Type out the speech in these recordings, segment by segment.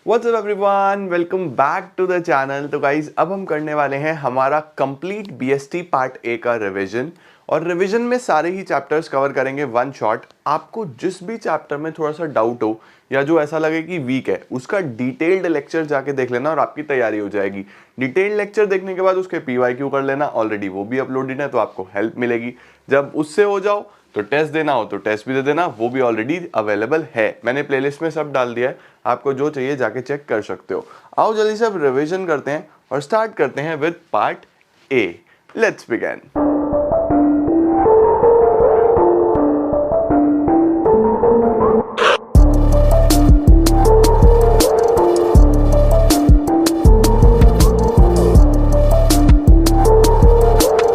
What's up everyone, welcome back to the channel. तो guys अब हम करने वाले हैं हमारा कंप्लीट बीएसटी पार्ट ए का रिवीजन। और रिवीजन में सारे ही चैप्टर्स कवर करेंगे वन शॉट। आपको जिस भी चैप्टर में थोड़ा सा डाउट हो या जो ऐसा लगे कि वीक है, उसका डिटेल्ड लेक्चर जाके देख लेना और आपकी तैयारी हो जाएगी। डिटेल्ड लेक्चर देखने के बाद उसके पीवाईक्यू कर लेना, ऑलरेडी वो भी अपलोडेड है तो आपको हेल्प मिलेगी। जब उससे हो जाओ तो टेस्ट देना हो तो टेस्ट भी दे देना, वो भी ऑलरेडी अवेलेबल है, मैंने प्लेलिस्ट में सब डाल दिया है। आपको जो चाहिए जाके चेक कर सकते हो। आओ जल्दी से अब रिवीजन करते हैं और स्टार्ट करते हैं with part A. Let's begin.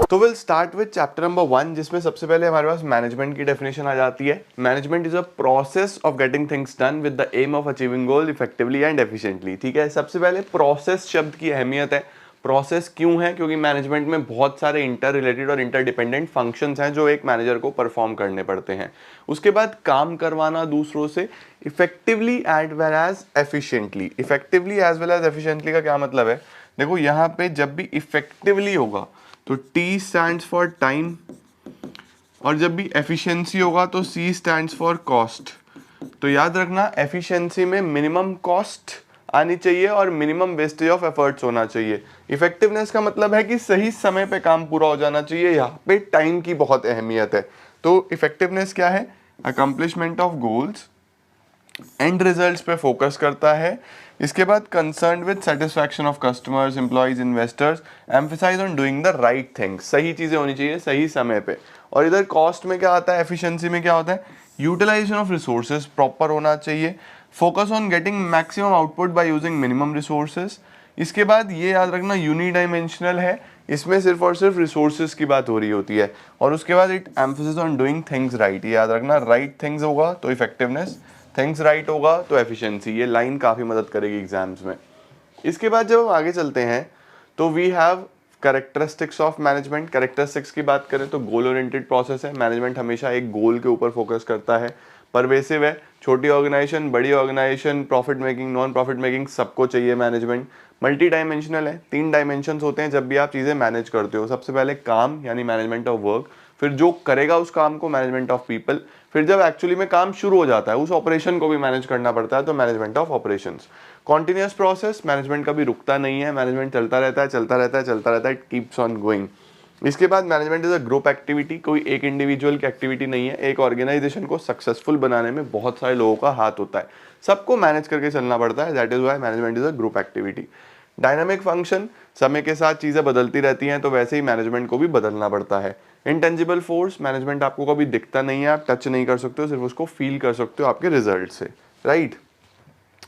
तो will start with chapter number 1, जिसमें सबसे पहले हमारे पास मैनेजमेंट की डेफिनेशन आ जाती है। Management is a process of getting things done with the aim of achieving goal effectively and efficiently. ठीक है, सबसे पहले प्रोसेस शब्द की अहमियत है। प्रोसेस क्यों है? क्योंकि मैनेजमेंट में बहुत सारे इंटर रिलेटेड और इंटरडिपेंडेंट फंक्शंस हैं जो एक मैनेजर को परफॉर्म करने पड़ते हैं। उसके बाद काम करवाना दूसरों से effectively as well as efficiently. Effectively as well as efficiently का क्या मतलब है? देखो यहाँ पे जब भी इफेक्टिवली होगा तो T स्टैंड्स फॉर टाइम, और जब भी एफिशिएंसी होगा तो C स्टैंड्स फॉर कॉस्ट। तो याद रखना, एफिशिएंसी में मिनिमम कॉस्ट आनी चाहिए और मिनिमम वेस्टेज ऑफ एफर्ट्स होना चाहिए। इफेक्टिवनेस का मतलब है कि सही समय पे काम पूरा हो जाना चाहिए। यहाँ पे टाइम की बहुत अहमियत है। तो इफेक्टिवनेस क्या है? Accomplishment of goals, end results पे फोकस करता है। इसके बाद concern with satisfaction of customers, employees, investors, emphasise on doing the right things. सही चीजें होनी चाहिए सही समय पे। और इधर कॉस्ट में क्या आता है, एफिशिएंसी में क्या होता है? यूटिलाइजेशन ऑफ रिसोर्सेज प्रॉपर होना चाहिए। Focus on getting maximum output by using minimum resources. इसके बाद ये याद रखना यूनिडायमेंशनल है, इसमें सिर्फ और सिर्फ रिसोर्सेज की बात हो रही होती है। और उसके बाद it emphasis on doing things right. ये याद रखना, राइट थिंग्स होगा तो इफेक्टिवनेस, थिंग्स राइट होगा तो एफिशिएंसी। ये लाइन काफ़ी मदद करेगी एग्जाम्स में। इसके बाद जब हम आगे चलते हैं तो we have characteristics of management. Characteristics की बात करें तो गोल ओरिएंटेड प्रोसेस है। मैनेजमेंट हमेशा एक गोल के ऊपर फोकस करता है। परवेसिव है, छोटी ऑर्गेनाइजेशन, बड़ी organisation, profit making, non profit making, सबको चाहिए मैनेजमेंट। मल्टी डायमेंशनल है, 3 डायमेंशंस होते हैं जब भी आप चीज़ें मैनेज करते हो। सबसे पहले काम यानी मैनेजमेंट ऑफ वर्क, फिर जो करेगा उस काम को मैनेजमेंट ऑफ पीपल, फिर जब एक्चुअली में काम शुरू हो जाता है उस ऑपरेशन को भी मैनेज करना पड़ता है तो management of operations. Continuous process, management कभी रुकता नहीं है, मैनेजमेंट चलता रहता है चलता रहता है चलता रहता है, इट कीप्स ऑन गोइंग। इसके बाद management is a group activity, कोई एक इंडिविजुअल की एक्टिविटी नहीं है। एक ऑर्गेनाइजेशन को सक्सेसफुल बनाने में बहुत सारे लोगों का हाथ होता है, सबको मैनेज करके चलना पड़ता है। That is why management is a group activity. Dynamic function, समय के साथ चीज़ें बदलती रहती हैं तो वैसे ही मैनेजमेंट को भी बदलना पड़ता है। इंटेंजिबल फोर्स, मैनेजमेंट आपको कभी दिखता नहीं है, आप टच नहीं कर सकते हो, सिर्फ उसको फील कर सकते हो आपके रिजल्ट से, right.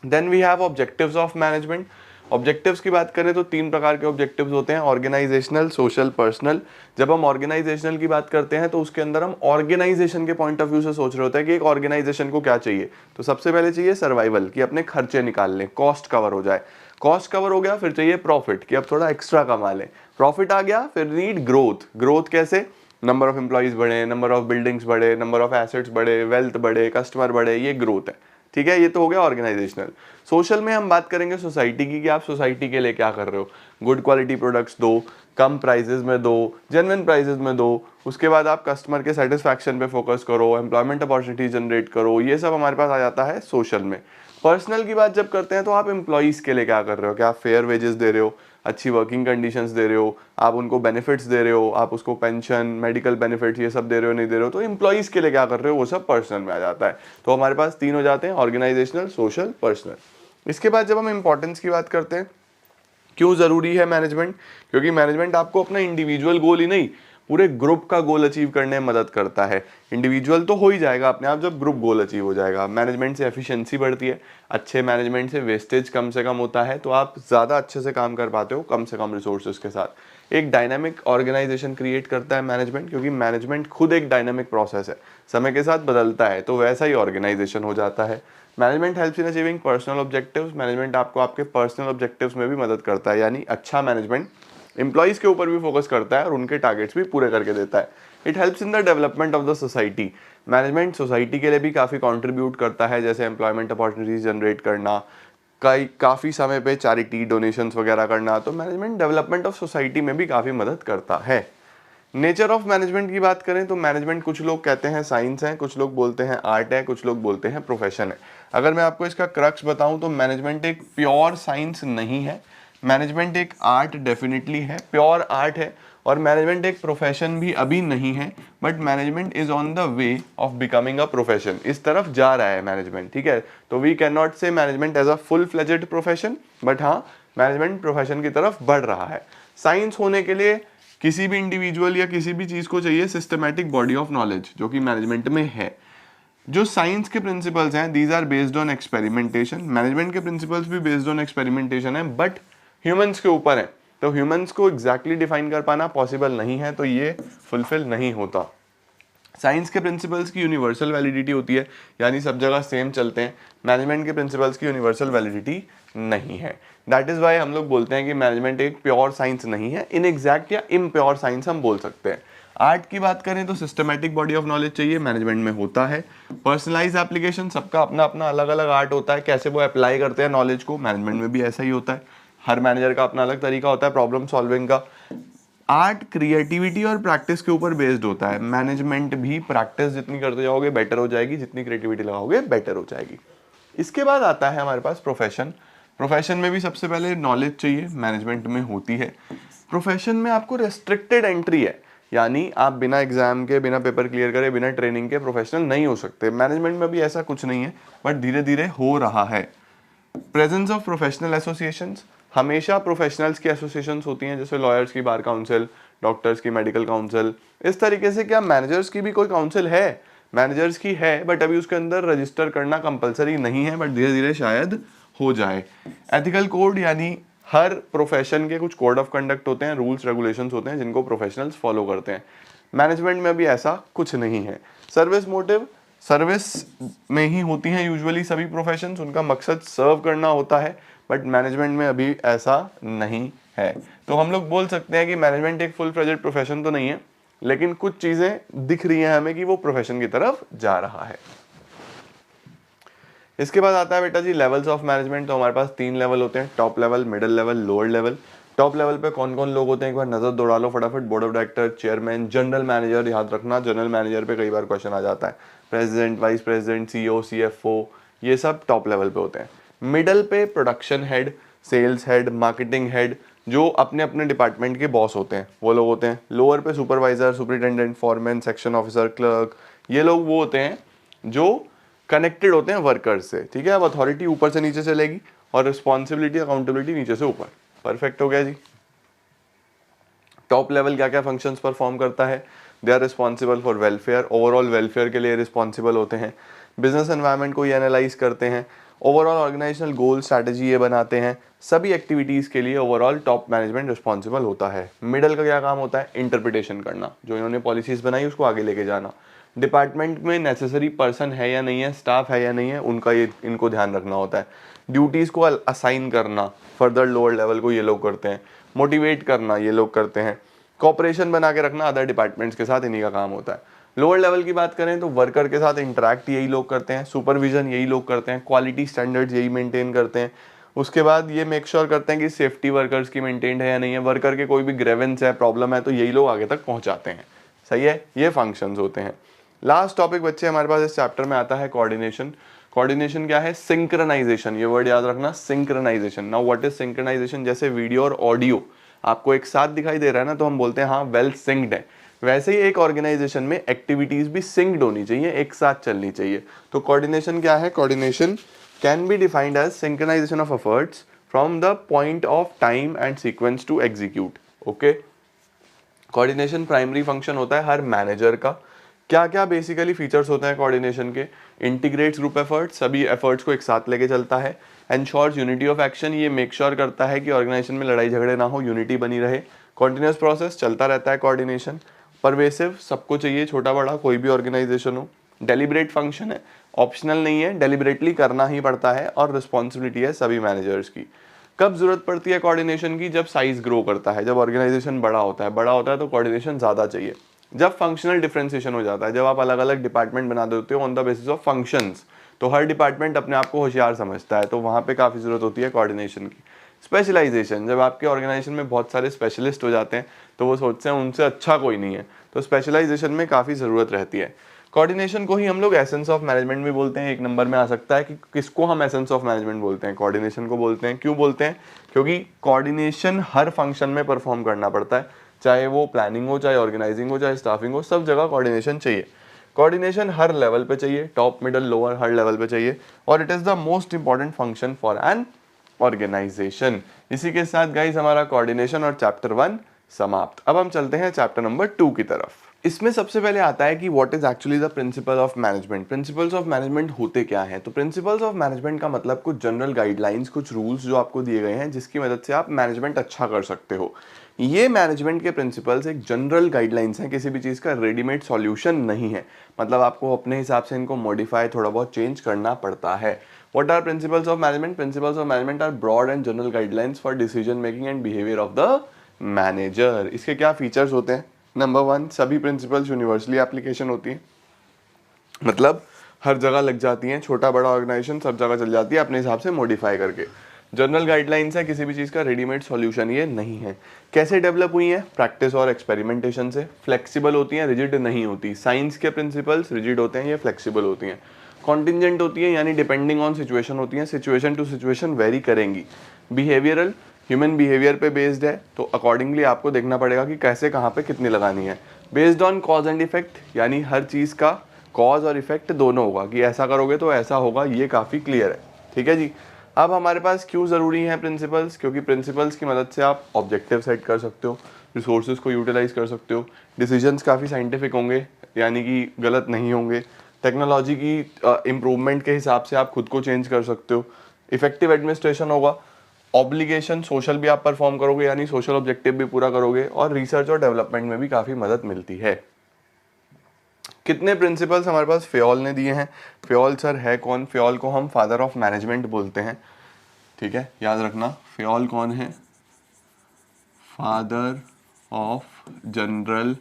Then we have objectives of management. Objectives की बात करें तो 3 प्रकार के ऑब्जेक्टिव्स होते हैं, ऑर्गेनाइजेशनल, सोशल, पर्सनल। जब हम ऑर्गेनाइजेशनल की बात करते हैं तो उसके अंदर हम ऑर्गेनाइजेशन के पॉइंट ऑफ व्यू से सोच रहे होते हैं कि एक ऑर्गेनाइजेशन को क्या चाहिए। तो सबसे पहले चाहिए सर्वाइवल, कि अपने खर्चे निकाल लें, कॉस्ट कवर हो जाए। कॉस्ट कवर हो गया, फिर चाहिए प्रॉफिट, कि अब थोड़ा एक्स्ट्रा कमा लें। प्रॉफिट आ गया, फिर नीड ग्रोथ। ग्रोथ कैसे? नंबर ऑफ एम्प्लॉइज बढ़े, नंबर ऑफ बिल्डिंग्स बढ़े, नंबर ऑफ एसेट्स बढ़े, वेल्थ बढ़े, कस्टमर बढ़े, ये ग्रोथ है। ठीक है, ये तो हो गया ऑर्गेनाइजेशनल। सोशल में हम बात करेंगे सोसाइटी की, कि आप सोसाइटी के लिए क्या कर रहे हो। गुड क्वालिटी प्रोडक्ट्स दो, कम प्राइजेस में दो, जेन्युइन प्राइजेस में दो। उसके बाद आप कस्टमर के सेटिस्फैक्शन पे फोकस करो, एम्प्लॉयमेंट अपॉर्चुनिटी जनरेट करो, ये सब हमारे पास आ जाता है सोशल में। पर्सनल की बात जब करते हैं तो आप एम्प्लॉइज़ के लिए क्या कर रहे हो, क्या आप फेयर वेजेस दे रहे हो, अच्छी वर्किंग कंडीशंस दे रहे हो, आप उनको बेनिफिट्स दे रहे हो, आप उसको पेंशन, मेडिकल बेनिफिट्स ये सब दे रहे हो नहीं दे रहे हो। तो एम्प्लॉइज़ के लिए क्या कर रहे हो, वो सब पर्सनल में आ जाता है। तो हमारे पास 3 हो जाते हैं, ऑर्गेनाइजेशनल, सोशल, पर्सनल। इसके बाद जब हम इंपॉर्टेंस की बात करते हैं, क्यों ज़रूरी है मैनेजमेंट? क्योंकि मैनेजमेंट आपको अपना इंडिविजुअल गोल ही नहीं, पूरे ग्रुप का गोल अचीव करने में मदद करता है। इंडिविजुअल तो हो ही जाएगा अपने आप जब ग्रुप गोल अचीव हो जाएगा। मैनेजमेंट से एफिशिएंसी बढ़ती है, अच्छे मैनेजमेंट से वेस्टेज कम से कम होता है, तो आप ज़्यादा अच्छे से काम कर पाते हो कम से कम रिसोर्सेज के साथ। एक डायनामिक ऑर्गेनाइजेशन क्रिएट करता है मैनेजमेंट, क्योंकि मैनेजमेंट खुद एक डायनामिक प्रोसेस है, समय के साथ बदलता है, तो वैसा ही ऑर्गेनाइजेशन हो जाता है। Management helps in achieving personal objectives. Management आपको आपके पर्सनल ऑब्जेक्टिव्स में भी मदद करता है, यानी अच्छा मैनेजमेंट एम्प्लॉइज के ऊपर भी फोकस करता है और उनके टारगेट्स भी पूरे करके देता है। It helps in the development of the society. Management society के लिए भी काफ़ी कंट्रीब्यूट करता है, जैसे एम्प्लॉयमेंट अपॉर्चुनिटीज जनरेट करना, काफ़ी समय पे चैरिटी डोनेशंस वगैरह करना, तो मैनेजमेंट डेवलपमेंट ऑफ सोसाइटी में भी काफ़ी मदद करता है। नेचर ऑफ मैनेजमेंट की बात करें तो मैनेजमेंट कुछ लोग कहते हैं साइंस है, कुछ लोग बोलते हैं आर्ट है, कुछ लोग बोलते हैं प्रोफेशन है। अगर मैं आपको इसका क्रक्स बताऊं तो मैनेजमेंट एक प्योर साइंस नहीं है, मैनेजमेंट एक आर्ट डेफिनेटली है, प्योर आर्ट है, और मैनेजमेंट एक प्रोफेशन भी अभी नहीं है, but management is on the way of becoming a profession, इस तरफ जा रहा है मैनेजमेंट, ठीक है। तो we can not say management as a full fledged profession, but हाँ मैनेजमेंट प्रोफेशन की तरफ बढ़ रहा है। साइंस होने के लिए किसी भी इंडिविजुअल या किसी भी चीज़ को चाहिए सिस्टमैटिक बॉडी ऑफ नॉलेज, जो कि मैनेजमेंट में है। जो साइंस के प्रिंसिपल्स हैं these are based on experimentation, management के प्रिंसिपल्स भी बेस्ड ऑन एक्सपेरिमेंटेशन है, बट ह्यूमंस के ऊपर है, तो ह्यूमंस को एग्जैक्टली डिफाइन कर पाना पॉसिबल नहीं है, तो ये फुलफिल नहीं होता। साइंस के प्रिंसिपल्स की यूनिवर्सल वैलिडिटी होती है, यानी सब जगह सेम चलते हैं। मैनेजमेंट के प्रिंसिपल्स की यूनिवर्सल वैलिडिटी नहीं है। दैट इज़ वाई हम लोग बोलते हैं कि मैनेजमेंट एक प्योर साइंस नहीं है, इनएग्जैक्ट या इम्प्योर साइंस हम बोल सकते हैं। आर्ट की बात करें तो सिस्टमैटिक बॉडी ऑफ नॉलेज चाहिए, मैनेजमेंट में होता है। पर्सनलाइज एप्लीकेशन, सबका अपना अपना अलग अलग आर्ट होता है, कैसे वो अप्लाई करते हैं नॉलेज को, मैनेजमेंट में भी ऐसा ही होता है। हर मैनेजर का अपना अलग तरीका होता है प्रॉब्लम सॉल्विंग का। आर्ट क्रिएटिविटी और प्रैक्टिस के ऊपर बेस्ड होता है, मैनेजमेंट भी प्रैक्टिस जितनी करते जाओगे बेटर हो जाएगी, जितनी क्रिएटिविटी लगाओगे बेटर हो जाएगी। इसके बाद आता है हमारे पास प्रोफेशन। प्रोफेशन में भी सबसे पहले नॉलेज चाहिए, मैनेजमेंट में होती है। प्रोफेशन में आपको रेस्ट्रिक्टेड एंट्री है, यानी आप बिना एग्जाम के, बिना पेपर क्लियर करे, बिना ट्रेनिंग के प्रोफेशनल नहीं हो सकते। मैनेजमेंट में भी ऐसा कुछ नहीं है, बट धीरे धीरे हो रहा है। प्रेजेंस ऑफ प्रोफेशनल एसोसिएशंस, हमेशा प्रोफेशनल्स की एसोसिएशंस होती हैं, जैसे लॉयर्स की बार काउंसिल, डॉक्टर्स की मेडिकल काउंसिल, इस तरीके से। क्या मैनेजर्स की भी कोई काउंसिल है? मैनेजर्स की है, बट अभी उसके अंदर रजिस्टर करना कंपलसरी नहीं है, बट धीरे धीरे शायद हो जाए। एथिकल कोड, यानी हर प्रोफेशन के कुछ कोड ऑफ कंडक्ट होते हैं, रूल्स रेगुलेशंस होते हैं जिनको प्रोफेशनल्स फॉलो करते हैं। मैनेजमेंट में भी ऐसा कुछ नहीं है। सर्विस मोटिव, सर्विस में ही होती हैं यूजुअली सभी प्रोफेशंस, उनका मकसद सर्व करना होता है, बट मैनेजमेंट में अभी ऐसा नहीं है। तो हम लोग बोल सकते हैं कि मैनेजमेंट एक फुल फ्लेजेड प्रोफेशन तो नहीं है, लेकिन कुछ चीजें दिख रही हैं हमें कि वो प्रोफेशन की तरफ जा रहा है। इसके बाद आता है बेटा जी लेवल्स ऑफ मैनेजमेंट। तो हमारे पास 3 लेवल होते हैं, top level, middle level, lower level. Top level पे कौन कौन लोग होते हैं एक बार नजर दौड़ा लो फटाफट। Board of director, chairman, general manager, याद रखना जनरल मैनेजर पे कई बार क्वेश्चन आ जाता है, president, vice president, CEO, CFO, ये सब टॉप लेवल पे होते हैं। मिडल पे production head, sales head, marketing head, जो अपने अपने डिपार्टमेंट के बॉस होते हैं, वो लोग होते हैं। लोअर पे supervisor, superintendent, foreman, section officer, clerk, ये लोग वो होते हैं जो कनेक्टेड होते हैं वर्कर्स से, ठीक है। अब अथॉरिटी ऊपर से नीचे चलेगी और रिस्पॉन्सिबिलिटी, अकाउंटेबिलिटी नीचे से ऊपर। परफेक्ट हो गया जी। टॉप लेवल क्या क्या फंक्शंस परफॉर्म करता है? They are responsible for welfare, overall welfare के लिए रिस्पॉन्सिबल होते हैं। बिजनेस एनवायरनमेंट को ये एनालाइज करते हैं, ओवरऑल ऑर्गेनाइजेशनल गोल स्ट्रैटेजी ये बनाते हैं। सभी एक्टिविटीज़ के लिए ओवरऑल टॉप मैनेजमेंट रिस्पॉन्सिबल होता है। मिडल का क्या काम होता है? इंटरप्रिटेशन करना, जो इन्होंने पॉलिसीज बनाई उसको आगे लेके जाना। डिपार्टमेंट में नेसेसरी पर्सन है या नहीं है, स्टाफ है या नहीं है, उनका ये इनको ध्यान रखना होता है। ड्यूटीज़ को असाइन करना फर्दर लोअर लेवल को ये लोग करते हैं। मोटिवेट करना ये लोग करते हैं। कॉपरेशन बना के रखना अदर डिपार्टमेंट्स के साथ इन्हीं का काम होता है। लोअर लेवल की बात करें तो वर्कर के साथ इंटरैक्ट यही लोग करते हैं, सुपरविजन यही लोग करते हैं, क्वालिटी स्टैंडर्ड्स यही मेंटेन करते हैं। उसके बाद ये मेक श्योर करते हैं कि सेफ्टी वर्कर्स की मेंटेन्ड है या नहीं है, वर्कर के कोई भी ग्रेवेंस है, प्रॉब्लम है, तो यही लोग आगे तक पहुंचाते हैं। सही है, ये फंक्शंस होते हैं। लास्ट टॉपिक बच्चे हमारे पास इस चैप्टर में आता है कोऑर्डिनेशन। कोऑर्डिनेशन क्या है? सिंक्रोनाइजेशन, ये वर्ड याद रखना, synchronisation. Now what is synchronisation? जैसे वीडियो और ऑडियो आपको एक साथ दिखाई दे रहा है ना, तो हम बोलते हैं हाँ वेल सिंक्ड है। वैसे ही एक ऑर्गेनाइजेशन में एक्टिविटीज भी सिंक्ड होनी चाहिए, एक साथ चलनी चाहिए। तो कोऑर्डिनेशन क्या है? Coordination can be defined as synchronisation of efforts from the point of time and sequence to execute. Okay, coordination primary function होता है हर मैनेजर का। क्या क्या बेसिकली फीचर्स होते हैं कोऑर्डिनेशन के? इंटीग्रेट्स ग्रुप एफर्ट्स, सभी एफर्ट्स को एक साथ लेके चलता है। एंश्योर्स यूनिटी ऑफ एक्शन, ये मेक श्योर करता है कि ऑर्गेनाइजेशन में लड़ाई झगड़े ना हो, यूनिटी बनी रहे। कॉन्टिन्यूस प्रोसेस, चलता रहता है कोऑर्डिनेशन। परवेसिव, सबको चाहिए, छोटा बड़ा कोई भी ऑर्गेनाइजेशन हो। डेलिब्रेट फंक्शन है, ऑप्शनल नहीं है, डेलिब्रेटली करना ही पड़ता है और रिस्पॉन्सिबिलिटी है सभी मैनेजर्स की। कब जरूरत पड़ती है कोऑर्डिनेशन की? जब साइज ग्रो करता है, जब ऑर्गेनाइजेशन बड़ा होता है तो कोऑर्डिनेशन ज़्यादा चाहिए। जब फंक्शनल डिफरेंशिएशन हो जाता है, जब आप अलग अलग डिपार्टमेंट बना देते हो on the basis of functions, तो हर डिपार्टमेंट अपने आप को होशियार समझता है, तो वहाँ पे काफ़ी ज़रूरत होती है कोऑर्डिनेशन की। स्पेशलाइजेशन, जब आपके ऑर्गेनाइजेशन में बहुत सारे स्पेशलिस्ट हो जाते हैं तो वो सोचते हैं उनसे अच्छा कोई नहीं है, तो स्पेशलाइजेशन में काफ़ी ज़रूरत रहती है। कोऑर्डिनेशन को ही हम लोग एसेंस ऑफ मैनेजमेंट भी बोलते हैं। एक नंबर में आ सकता है कि किसको हम एसेंस ऑफ मैनेजमेंट बोलते हैं, कोऑर्डिनेशन को बोलते हैं। क्यों बोलते हैं? क्योंकि कोऑर्डिनेशन हर फंक्शन में परफॉर्म करना पड़ता है, चाहे वो प्लानिंग हो, चाहे ऑर्गेनाइजिंग हो, चाहे स्टाफिंग हो, सब जगह कोऑर्डिनेशन चाहिए। कोऑर्डिनेशन हर लेवल पे चाहिए, टॉप मिडल लोअर हर लेवल पे चाहिए, और it is the most important function for an organisation. इसी के साथ गाइस हमारा कोऑर्डिनेशन और चैप्टर 1 समाप्त। अब हम चलते हैं चैप्टर नंबर 2 की तरफ। इसमें सबसे पहले आता है कि what is actually the principle of management. Principles of management होते क्या हैं? तो प्रिंसिपल्स ऑफ मैनेजमेंट का मतलब कुछ जनरल गाइडलाइंस, कुछ रूल्स जो आपको दिए गए हैं जिसकी मदद से आप मैनेजमेंट अच्छा कर सकते हो। ये मैनेजमेंट के प्रिंसिपल्स एक जनरल गाइडलाइंस हैं, किसी भी चीज़ का रेडीमेड सॉल्यूशन नहीं है। मतलब आपको अपने हिसाब से इनको मॉडिफाई, थोड़ा बहुत चेंज करना पड़ता है। What are principles of management? Principles of management are broad and general guidelines for decision making and behavior of the manager. इसके क्या फीचर्स होते हैं? नंबर 1, सभी प्रिंसिपल्स यूनिवर्सली एप्लीकेशन होती हैं, मतलब हर जगह लग जाती हैं, छोटा बड़ा ऑर्गेनाइजेशन सब जगह चल जाती है अपने हिसाब से मॉडिफाई करके। जनरल गाइडलाइंस है, किसी भी चीज़ का रेडीमेड सॉल्यूशन ये नहीं है। कैसे डेवलप हुई है? प्रैक्टिस और एक्सपेरिमेंटेशन से। फ्लेक्सिबल होती हैं, रिजिड नहीं होती। साइंस के प्रिंसिपल्स रिजिड होते हैं, ये फ्लेक्सिबल होती हैं। कॉन्टिजेंट होती है, यानी डिपेंडिंग ऑन सिचुएशन होती हैं, सिचुएशन टू सिचुएशन वेरी करेंगी। बिहेवियरल, ह्यूमन बिहेवियर पे बेस्ड है, तो अकॉर्डिंगली आपको देखना पड़ेगा कि कैसे कहाँ पे कितनी लगानी है। Based on cause and effect, यानी हर चीज़ का कॉज और इफेक्ट दोनों होगा, कि ऐसा करोगे तो ऐसा होगा, ये काफ़ी क्लियर है। ठीक है जी। अब हमारे पास क्यों ज़रूरी हैं प्रिंसिपल्स? क्योंकि प्रिंसिपल्स की मदद से आप ऑब्जेक्टिव सेट कर सकते हो, रिसोर्सेज को यूटिलाइज कर सकते हो, डिसीजंस काफ़ी साइंटिफिक होंगे, यानी कि गलत नहीं होंगे। टेक्नोलॉजी की इम्प्रूवमेंट के हिसाब से आप खुद को चेंज कर सकते हो। इफेक्टिव एडमिनिस्ट्रेशन होगा। ऑब्लिगेशन सोशल भी आप परफॉर्म करोगे, यानी सोशल ऑब्जेक्टिव भी पूरा करोगे, और रिसर्च और डेवलपमेंट में भी काफ़ी मदद मिलती है। कितने प्रिंसिपल्स हमारे पास फेयोल ने दिए हैं? फेयोल सर है कौन? फेयोल को हम फादर ऑफ मैनेजमेंट बोलते हैं। ठीक है, याद रखना, फेयोल कौन है? Father of general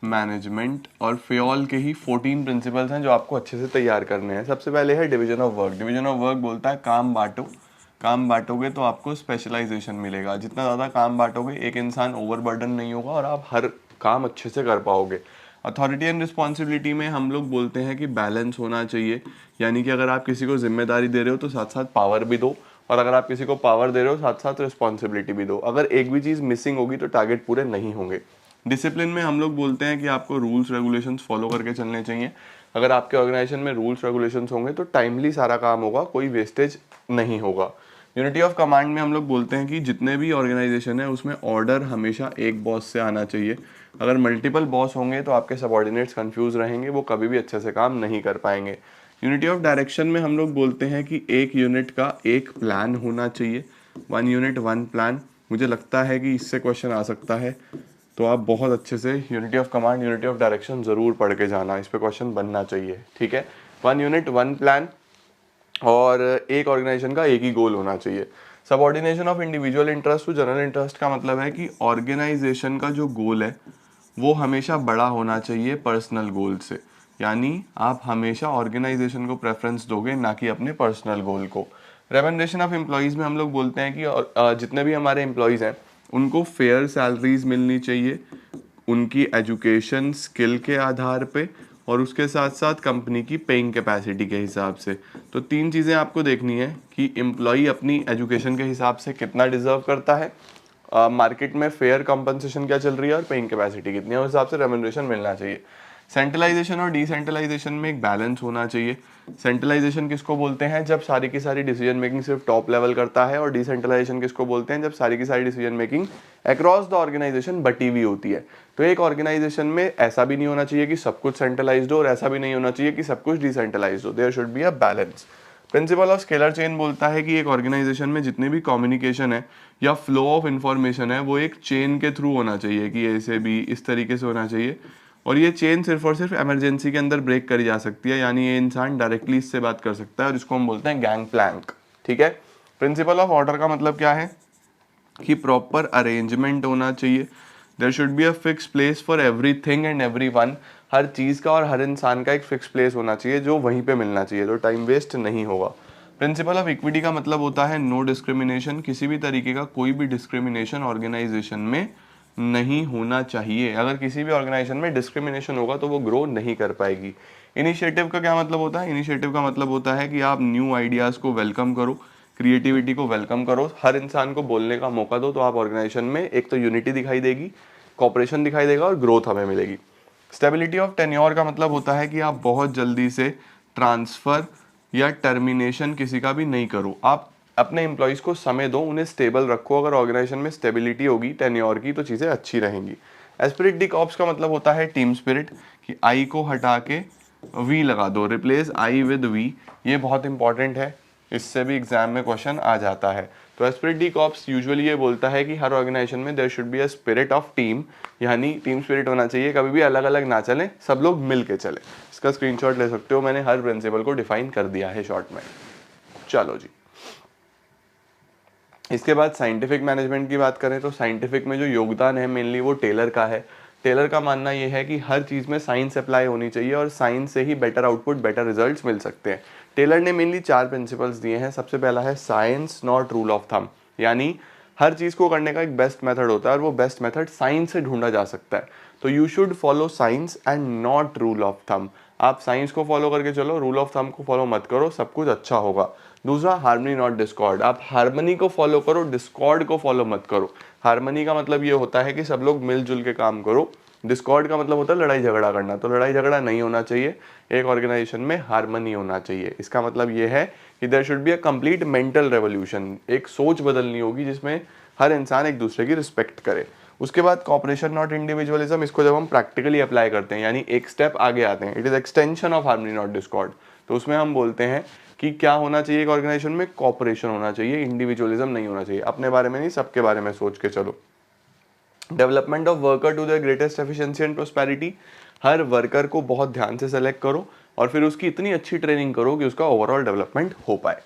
management. और फेयोल के ही 14 प्रिंसिपल्स हैं जो आपको अच्छे से तैयार करने हैं। सबसे पहले है division of work. Division of work बोलता है काम बांटो। काम बांटोगे तो आपको स्पेशलाइजेशन मिलेगा। जितना ज़्यादा काम बांटोगे, एक इंसान ओवरबर्डन नहीं होगा और आप हर काम अच्छे से कर पाओगे। अथॉरिटी एंड रिस्पॉन्सिबिलिटी में हम लोग बोलते हैं कि बैलेंस होना चाहिए, यानी कि अगर आप किसी को जिम्मेदारी दे रहे हो तो साथ साथ पावर भी दो, और अगर आप किसी को पावर दे रहे हो साथ साथ रिस्पॉन्सिबिलिटी भी दो। अगर एक भी चीज़ मिसिंग होगी तो टारगेट पूरे नहीं होंगे। डिसिप्लिन में हम लोग बोलते हैं कि आपको रूल्स रेगुलेशंस फॉलो करके चलने चाहिए। अगर आपके ऑर्गेनाइजेशन में रूल्स रेगुलेशंस होंगे तो टाइमली सारा काम होगा, कोई वेस्टेज नहीं होगा। यूनिटी ऑफ कमांड में हम लोग बोलते हैं कि जितने भी ऑर्गेनाइजेशन है उसमें ऑर्डर हमेशा एक बॉस से आना चाहिए। अगर मल्टीपल बॉस होंगे तो आपके सबॉर्डिनेट्स कंफ्यूज रहेंगे, वो कभी भी अच्छे से काम नहीं कर पाएंगे। यूनिटी ऑफ डायरेक्शन में हम लोग बोलते हैं कि एक यूनिट का एक प्लान होना चाहिए। 1 यूनिट 1 प्लान। मुझे लगता है कि इससे क्वेश्चन आ सकता है, तो आप बहुत अच्छे से unity of command, unity of direction ज़रूर पढ़ के जाना, इस पे क्वेश्चन बनना चाहिए। ठीक है, 1 यूनिट 1 प्लान, और एक ऑर्गेनाइजेशन का एक ही गोल होना चाहिए। Subordination of individual interest to general interest का मतलब है कि ऑर्गेनाइजेशन का जो गोल है वो हमेशा बड़ा होना चाहिए पर्सनल गोल से, यानी आप हमेशा ऑर्गेनाइजेशन को प्रेफरेंस दोगे, ना कि अपने पर्सनल गोल को। रेमुनरेशन ऑफ एम्प्लॉयज़ में हम लोग बोलते हैं कि जितने भी हमारे एम्प्लॉयज़ हैं उनको फेयर सैलरीज मिलनी चाहिए, उनकी एजुकेशन स्किल के आधार पे, और उसके साथ साथ कंपनी की पेइंग कैपेसिटी के हिसाब से। तो 3 चीज़ें आपको देखनी है कि एम्प्लॉई अपनी एजुकेशन के हिसाब से कितना डिजर्व करता है, मार्केट में फेयर कंपनसेशन क्या चल रही है, और पेइंग कैपेसिटी कितनी है, उस हिसाब से रेमुनरेशन मिलना चाहिए। सेंट्रलाइजेशन और डिसेंट्रलाइजेशन में एक बैलेंस होना चाहिए। सेंट्रलाइजेशन किसको बोलते हैं? जब सारी की सारी डिसीजन मेकिंग सिर्फ टॉप लेवल करता है, और डिसेंट्रलाइजेशन किसको बोलते हैं? जब सारी की सारी decision making across the organisation बटी हुई होती है। तो एक ऑर्गेनाइजेशन में ऐसा भी नहीं होना चाहिए कि सब कुछ सेंट्रलाइज्ड हो, और ऐसा भी नहीं होना चाहिए कि सब कुछ डिसेंट्रलाइज्ड हो। There should be a balance. Principle of scalar chain बोलता है कि एक ऑर्गेनाइजेशन में जितने भी कम्युनिकेशन है या फ्लो ऑफ इंफॉर्मेशन है वो एक चेन के थ्रू होना चाहिए, कि ए से बी इस तरीके से होना चाहिए, और ये चेन सिर्फ और सिर्फ इमरजेंसी के अंदर ब्रेक करी जा सकती है, यानी ये इंसान डायरेक्टली इससे बात कर सकता है, और इसको हम बोलते हैं गैंग प्लैंक। ठीक है। प्रिंसिपल ऑफ ऑर्डर का मतलब क्या है? कि प्रॉपर अरेंजमेंट होना चाहिए। There should be a fix place for everything and everyone. हर चीज़ का और हर इंसान का एक फिक्स प्लेस होना चाहिए जो वहीं पे मिलना चाहिए, तो टाइम वेस्ट नहीं होगा। प्रिंसिपल ऑफ इक्विटी का मतलब होता है नो डिस्क्रिमिनेशन, किसी भी तरीके का कोई भी डिस्क्रिमिनेशन ऑर्गेनाइजेशन में नहीं होना चाहिए। अगर किसी भी ऑर्गेनाइजेशन में डिस्क्रिमिनेशन होगा तो वो ग्रो नहीं कर पाएगी। इनिशिएटिव का क्या मतलब होता है? इनिशिएटिव का मतलब होता है कि आप न्यू आइडियाज़ को वेलकम करो, क्रिएटिविटी को वेलकम करो, हर इंसान को बोलने का मौका दो, तो आप ऑर्गेनाइजेशन में एक तो यूनिटी दिखाई देगी, कॉपरेशन दिखाई देगा और ग्रोथ हमें मिलेगी। स्टेबिलिटी ऑफ टेन्योर का मतलब होता है कि आप बहुत जल्दी से ट्रांसफ़र या टर्मिनेशन किसी का भी नहीं करो, आप अपने एम्प्लॉयज़ को समय दो, उन्हें स्टेबल रखो। अगर ऑर्गेनाइजेशन में स्टेबिलिटी होगी टेन्योर की तो चीज़ें अच्छी रहेंगी। एस्पिरिट डी कॉप्स का मतलब होता है टीम स्पिरिट, कि आई को हटा के वी लगा दो, रिप्लेस आई विद वी, ये बहुत इंपॉर्टेंट है, इससे भी एग्जाम में क्वेश्चन आ जाता है। तो एस्पिरिट डी कॉप्स यूजुअली ये बोलता है कि हर ऑर्गेनाइजेशन में there should be a spirit of team, यानी टीम स्पिरिट होना चाहिए, कभी भी अलग अलग ना चलें, सब लोग मिल के चले। इसका स्क्रीनशॉट ले सकते हो, मैंने हर प्रिंसिपल को डिफाइन कर दिया है शॉर्ट में। चलो जी, इसके बाद साइंटिफिक मैनेजमेंट की बात करें तो साइंटिफिक में जो योगदान है मेनली वो टेलर का है। टेलर का मानना ये है कि हर चीज़ में साइंस अप्लाई होनी चाहिए और साइंस से ही बेटर आउटपुट, बेटर रिजल्ट्स मिल सकते हैं। टेलर ने मेनली 4 प्रिंसिपल्स दिए हैं। सबसे पहला है science not rule of thumb, यानी हर चीज़ को करने का एक बेस्ट मेथड होता है और वो बेस्ट मेथड साइंस से ढूंढा जा सकता है। तो you should follow science and not rule of thumb. आप साइंस को फॉलो करके चलो, रूल ऑफ थंब को फॉलो मत करो, सब कुछ अच्छा होगा। दूसरा, हार्मनी नॉट डिस्कॉर्ड, आप हार्मनी को फॉलो करो, डिस्कॉर्ड को फॉलो मत करो। हार्मनी का मतलब ये होता है कि सब लोग मिलजुल के काम करो, डिस्कॉर्ड का मतलब होता है लड़ाई झगड़ा करना, तो लड़ाई झगड़ा नहीं होना चाहिए, एक ऑर्गेनाइजेशन में हार्मनी होना चाहिए। इसका मतलब ये है कि there should be a complete mental revolution, एक सोच बदलनी होगी जिसमें हर इंसान एक दूसरे की रिस्पेक्ट करे। उसके बाद कॉपरेशन नॉट इंडिविजुअलिज्म, इसको जब हम प्रैक्टिकली अप्लाई करते हैं यानी एक स्टेप आगे आते हैं, it is extension of harmony not Discord, तो उसमें हम बोलते हैं कि क्या होना चाहिए एक ऑर्गेनाइजेशन में, कॉपरेशन होना चाहिए, इंडिविजुअलिज्म नहीं होना चाहिए, अपने बारे में नहीं सबके बारे में सोच के चलो। Development of worker to the greatest efficiency and prosperity, हर वर्कर को बहुत ध्यान से सेलेक्ट करो और फिर उसकी इतनी अच्छी ट्रेनिंग करो कि उसका ओवरऑल डेवलपमेंट हो पाए।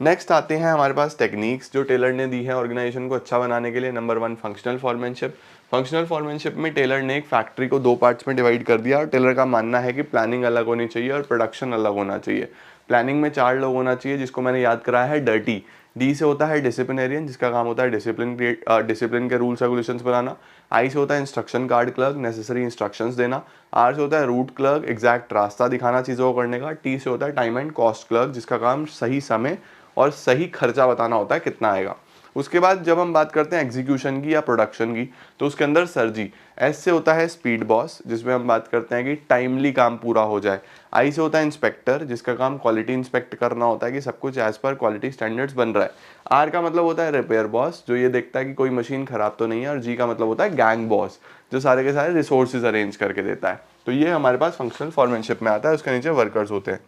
नेक्स्ट आते हैं हमारे पास टेक्निक्स जो टेलर ने दी है ऑर्गेनाइजेशन को अच्छा बनाने के लिए। Number 1, functional foremanship. Functional foremanship में टेलर ने एक फैक्ट्री को 2 पार्ट्स में डिवाइड कर दिया और टेलर का मानना है कि प्लानिंग अलग होनी चाहिए और प्रोडक्शन अलग होना चाहिए। प्लानिंग में 4 लोग होना चाहिए जिसको मैंने याद कराया है डर्टी। डी से होता है डिसिप्लिनेरियन, जिसका काम होता है डिसिप्लिन के रूल्स रेगुलेशंस बनाना। आई से होता है instruction card clerk, necessary instructions देना। आर से होता है रूट क्लर्क, एग्जैक्ट रास्ता दिखाना चीज़ों को करने का। टी से होता है टाइम एंड कॉस्ट क्लर्क, जिसका काम सही समय और सही खर्चा बताना होता है कितना आएगा। उसके बाद जब हम बात करते हैं एग्जीक्यूशन की या प्रोडक्शन की, तो उसके अंदर सर्जी। एस से होता है स्पीड बॉस, जिसमें हम बात करते हैं कि टाइमली काम पूरा हो जाए। आई से होता है इंस्पेक्टर, जिसका काम क्वालिटी इंस्पेक्ट करना होता है कि सब कुछ एज पर क्वालिटी स्टैंडर्ड्स बन रहा है। आर का मतलब होता है रिपेयर बॉस, जो ये देखता है कि कोई मशीन खराब तो नहीं है। और जी का मतलब होता है गैंग बॉस, जो सारे के सारे रिसोर्सेज अरेंज करके देता है। तो ये हमारे पास फंक्शनल फॉर्मेनशिप में आता है, उसके नीचे वर्कर्स होते हैं।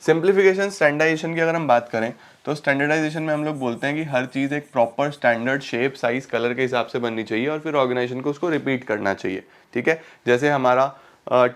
सिंप्लीफिकेशन स्टैंडर्डाइजेशन की अगर हम बात करें तो स्टैंडर्डाइजेशन में हम लोग बोलते हैं कि हर चीज़ एक proper standard shape, size, colour के हिसाब से बननी चाहिए और फिर ऑर्गेनाइजेशन को उसको रिपीट करना चाहिए। ठीक है, जैसे हमारा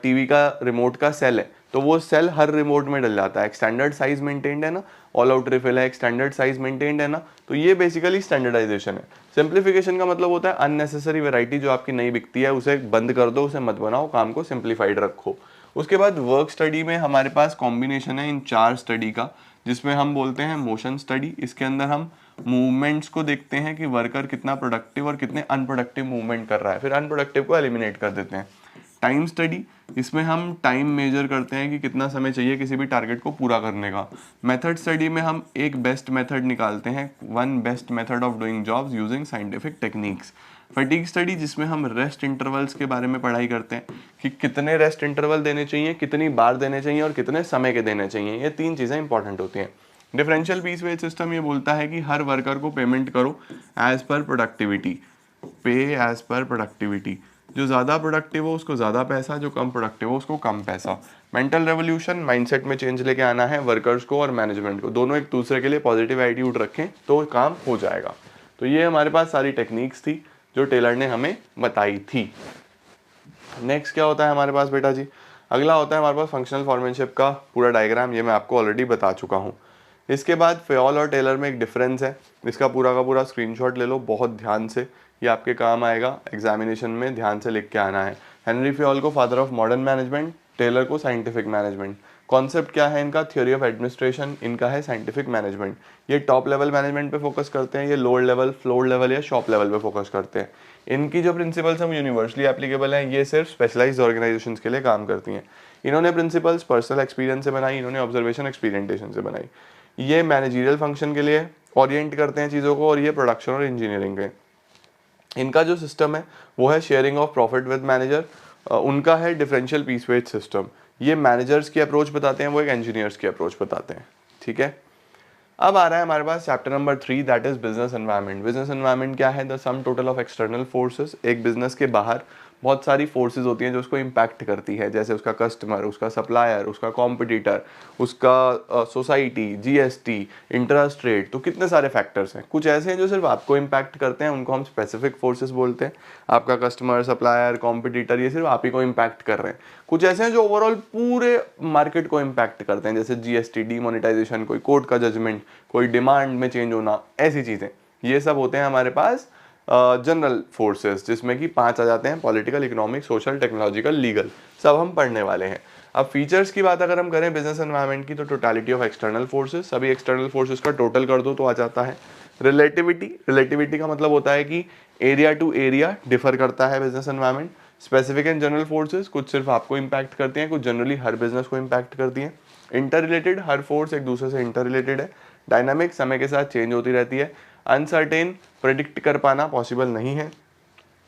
टीवी का रिमोट का सेल है, तो वो सेल हर रिमोट में डल जाता है, एक स्टैंडर्ड साइज मेंटेन्ड है ना, ऑल आउट रिफिल है, एक स्टैंडर्ड साइज मेंटेन्ड है ना, तो ये बेसिकली स्टैंडर्डाइजेशन है। सिंप्लीफिकेशन का मतलब होता है अननेसेसरी वैरायटी जो आपकी नहीं बिकती है उसे बंद कर दो, उसे मत बनाओ, काम को सिंप्लीफाइड रखो। उसके बाद वर्क स्टडी में हमारे पास कॉम्बिनेशन है इन 4 स्टडी का, जिसमें हम बोलते हैं मोशन स्टडी। इसके अंदर हम मूवमेंट्स को देखते हैं कि वर्कर कितना प्रोडक्टिव और कितने अनप्रोडक्टिव मूवमेंट कर रहा है, फिर अनप्रोडक्टिव को एलिमिनेट कर देते हैं। टाइम स्टडी, इसमें हम टाइम मेजर करते हैं कि कितना समय चाहिए किसी भी टारगेट को पूरा करने का। मेथड स्टडी में हम एक बेस्ट मेथड निकालते हैं, 1 best method of doing jobs using scientific techniques. Fatigue study, जिसमें हम रेस्ट इंटरवल्स के बारे में पढ़ाई करते हैं कि कितने रेस्ट इंटरवल देने चाहिए, कितनी बार देने चाहिए और कितने समय के देने चाहिए, ये 3 चीज़ें इंपॉर्टेंट होती हैं। डिफरेंशियल पीस वेज सिस्टम ये बोलता है कि हर वर्कर को पेमेंट करो एज पर प्रोडक्टिविटी, पे एज पर प्रोडक्टिविटी, जो ज़्यादा प्रोडक्टिव हो उसको ज़्यादा पैसा, जो कम प्रोडक्टिव हो उसको कम पैसा। मेंटल रेवोल्यूशन, माइंडसेट में चेंज लेके आना है, वर्कर्स को और मैनेजमेंट को, दोनों एक दूसरे के लिए पॉजिटिव एटीट्यूड रखें तो काम हो जाएगा। तो ये हमारे पास सारी टेक्निक्स थी जो टेलर ने हमें बताई थी। नेक्स्ट क्या होता है हमारे पास बेटा जी, अगला होता है हमारे पास फंक्शनल फॉर्मेनशिप का पूरा डायग्राम, ये मैं आपको ऑलरेडी बता चुका हूँ। इसके बाद फेयोल और टेलर में एक डिफरेंस है, इसका पूरा का पूरा स्क्रीनशॉट ले लो बहुत ध्यान से, ये आपके काम आएगा एग्जामिनेशन में, ध्यान से लिख के आना है। हेनरी फ्योल को father of modern management, Taylor को साइंटिफिक मैनेजमेंट। कॉन्सेप्ट क्या है इनका? थ्योरी ऑफ एडमिनिस्ट्रेशन, इनका है साइंटिफिक मैनेजमेंट। ये टॉप लेवल मैनेजमेंट पे फोकस करते हैं, ये लोअर लेवल, फ्लोर लेवल या शॉप लेवल पे फोकस करते हैं। इनकी जो प्रिंसिपल्स हैं वो यूनिवर्सली एप्लीकेबल हैं, ये सिर्फ स्पेशलाइज्ड ऑर्गेनाइजेशंस के लिए काम करती हैं। इन्होंने प्रिंसिपल्स पर्सनल एक्सपीरियंस से बनाई, इन्होंने ऑब्जर्वेशन एक्सपीरियंटेशन से बनाई। ये मैनेजरियल फंक्शन के लिए ओरिएंट करते हैं चीज़ों को, और ये प्रोडक्शन और इंजीनियरिंग के। इनका जो सिस्टम है वो है sharing of profit with manager, उनका है डिफरेंशियल पीस वेज सिस्टम। ये मैनेजर्स की अप्रोच बताते हैं, वो एक इंजीनियर्स की अप्रोच बताते हैं। ठीक है, अब आ रहा है हमारे पास chapter number 3, that is business environment. Business environment क्या है? The sum total of external forces. एक बिजनेस के बाहर बहुत सारी फोर्सेस होती हैं जो उसको इम्पैक्ट करती है, जैसे उसका कस्टमर, उसका सप्लायर, उसका कॉम्पिटिटर, उसका सोसाइटी, जीएसटी, इंटरेस्ट रेट, तो कितने सारे फैक्टर्स हैं। कुछ ऐसे हैं जो सिर्फ आपको इम्पैक्ट करते हैं, उनको हम स्पेसिफिक फोर्सेस बोलते हैं। आपका कस्टमर, सप्लायर, कॉम्पिटिटर, ये सिर्फ आप ही को इम्पैक्ट कर रहे हैं। कुछ ऐसे हैं जो ओवरऑल पूरे मार्केट को इम्पैक्ट करते हैं, जैसे जीएसटी, डीमोनेटाइजेशन, कोई कोर्ट का जजमेंट, कोई डिमांड में चेंज होना, ऐसी चीज़ें। ये सब होते हैं हमारे पास जनरल फोर्सेस, जिसमें कि 5 आ जाते हैं: political, economic, social, technological, legal. सब हम पढ़ने वाले हैं। अब फीचर्स की बात अगर हम करें बिजनेस एनवायरनमेंट की, तो टोटलिटी ऑफ एक्सटर्नल फोर्सेस, सभी एक्सटर्नल फोर्सेस का टोटल कर दो तो आ जाता है। रिलेटिविटी, रिलेटिविटी का मतलब होता है कि एरिया टू एरिया डिफर करता है business environment. Specific and general forces, कुछ सिर्फ आपको इम्पैक्ट करती हैं, कुछ जनरली हर बिजनेस को इम्पैक्ट करती हैं। इंटर रिलेटेड, हर फोर्स एक दूसरे से इंटर रिलेटेड है। डायनामिक, समय के साथ चेंज होती रहती है। अनसर्टेन, प्रेडिक्ट कर पाना पॉसिबल नहीं है।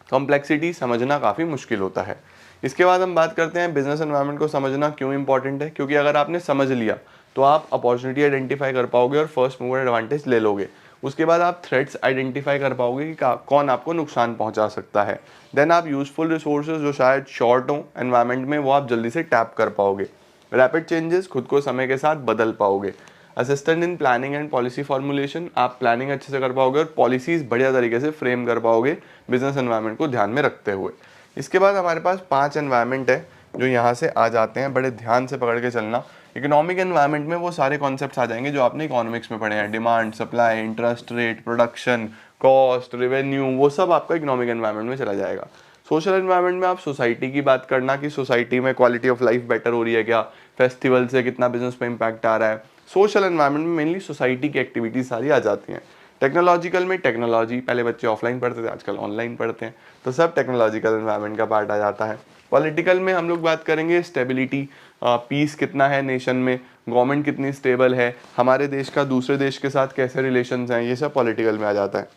कॉम्प्लेक्सिटी, समझना काफ़ी मुश्किल होता है। इसके बाद हम बात करते हैं बिजनेस एनवायरनमेंट को समझना क्यों इंपॉर्टेंट है। क्योंकि अगर आपने समझ लिया तो आप अपॉर्चुनिटी आइडेंटिफाई कर पाओगे और फर्स्ट मूवर एडवांटेज ले लोगे। उसके बाद आप थ्रेट्स आइडेंटिफाई कर पाओगे कि कौन आपको नुकसान पहुंचा सकता है। देन आप यूजफुल रिसोर्सेज जो शायद शॉर्ट हो एनवायरनमेंट में, वो आप जल्दी से टैप कर पाओगे। रैपिड चेंजेस, खुद को समय के साथ बदल पाओगे। Assistant in planning and policy formulation, आप प्लानिंग अच्छे से कर पाओगे और पॉलिसीज बढ़िया तरीके से फ्रेम कर पाओगे बिजनेस एनवायरनमेंट को ध्यान में रखते हुए। इसके बाद हमारे पास 5 एनवायरनमेंट है जो यहाँ से आ जाते हैं, बड़े ध्यान से पकड़ के चलना। इकोनॉमिक एनवायरनमेंट में वो सारे कॉन्सेप्ट्स आ जाएंगे जो आपने इकोनॉमिक्स में पढ़े हैं: demand, supply, interest rate, production, cost, revenue, वो सब आपका इकोनॉमिक एनवायरनमेंट में चला जाएगा। सोशल एनवायरनमेंट में आप सोसाइटी की बात करना कि सोसाइटी में क्वालिटी ऑफ लाइफ बेटर हो रही है क्या, फेस्टिवल से कितना बिजनेस पे इम्पैक्ट आ रहा है। सोशल एनवायरनमेंट में मेनली सोसाइटी की एक्टिविटीज सारी आ जाती हैं। टेक्नोलॉजिकल में टेक्नोलॉजी, पहले बच्चे ऑफलाइन पढ़ते थे, आजकल ऑनलाइन पढ़ते हैं, तो सब टेक्नोलॉजिकल एनवायरनमेंट का पार्ट आ जाता है। पॉलिटिकल में हम लोग बात करेंगे स्टेबिलिटी, पीस कितना है नेशन में, गवर्नमेंट कितनी स्टेबल है, हमारे देश का दूसरे देश के साथ कैसे रिलेशंस हैं, ये सब पॉलिटिकल में आ जाता है।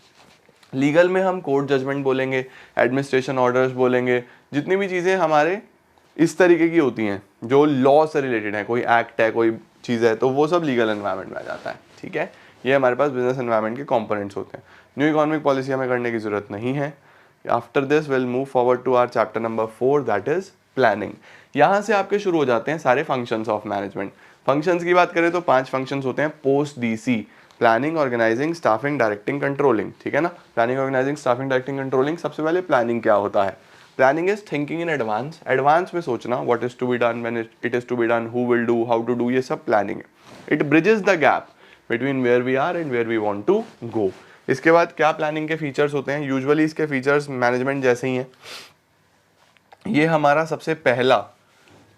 लीगल में हम कोर्ट जजमेंट बोलेंगे, एडमिनिस्ट्रेशन ऑर्डर्स बोलेंगे, जितनी भी चीज़ें हमारे इस तरीके की होती हैं जो लॉ से रिलेटेड है, कोई एक्ट है, कोई चीज़ है, तो वो सब लीगल एनवायरनमेंट में आ जाता है। ठीक है, ये हमारे पास बिजनेस एनवायरनमेंट के कंपोनेंट्स होते हैं। न्यू इकोनॉमिक पॉलिसी हमें करने की जरूरत नहीं है। After this will move forward to our chapter number 4, that is planning. यहाँ से आपके शुरू हो जाते हैं सारे फंक्शंस ऑफ मैनेजमेंट। फंक्शंस की बात करें तो 5 फंक्शंस होते हैं post DC: planning, organizing, staffing, directing, controlling. ठीक है ना, planning, organizing, staffing, directing, controlling. सबसे पहले प्लानिंग क्या होता है? Planning is thinking in advance, advance में सोचना, what is to be done, when it is to be done, who will do, how to do, ये सब प्लानिंग है। It bridges the gap between where we are and where we want to go. इसके बाद क्या planning के features होते हैं? Usually इसके फीचर्स मैनेजमेंट जैसे ही हैं। ये हमारा सबसे पहला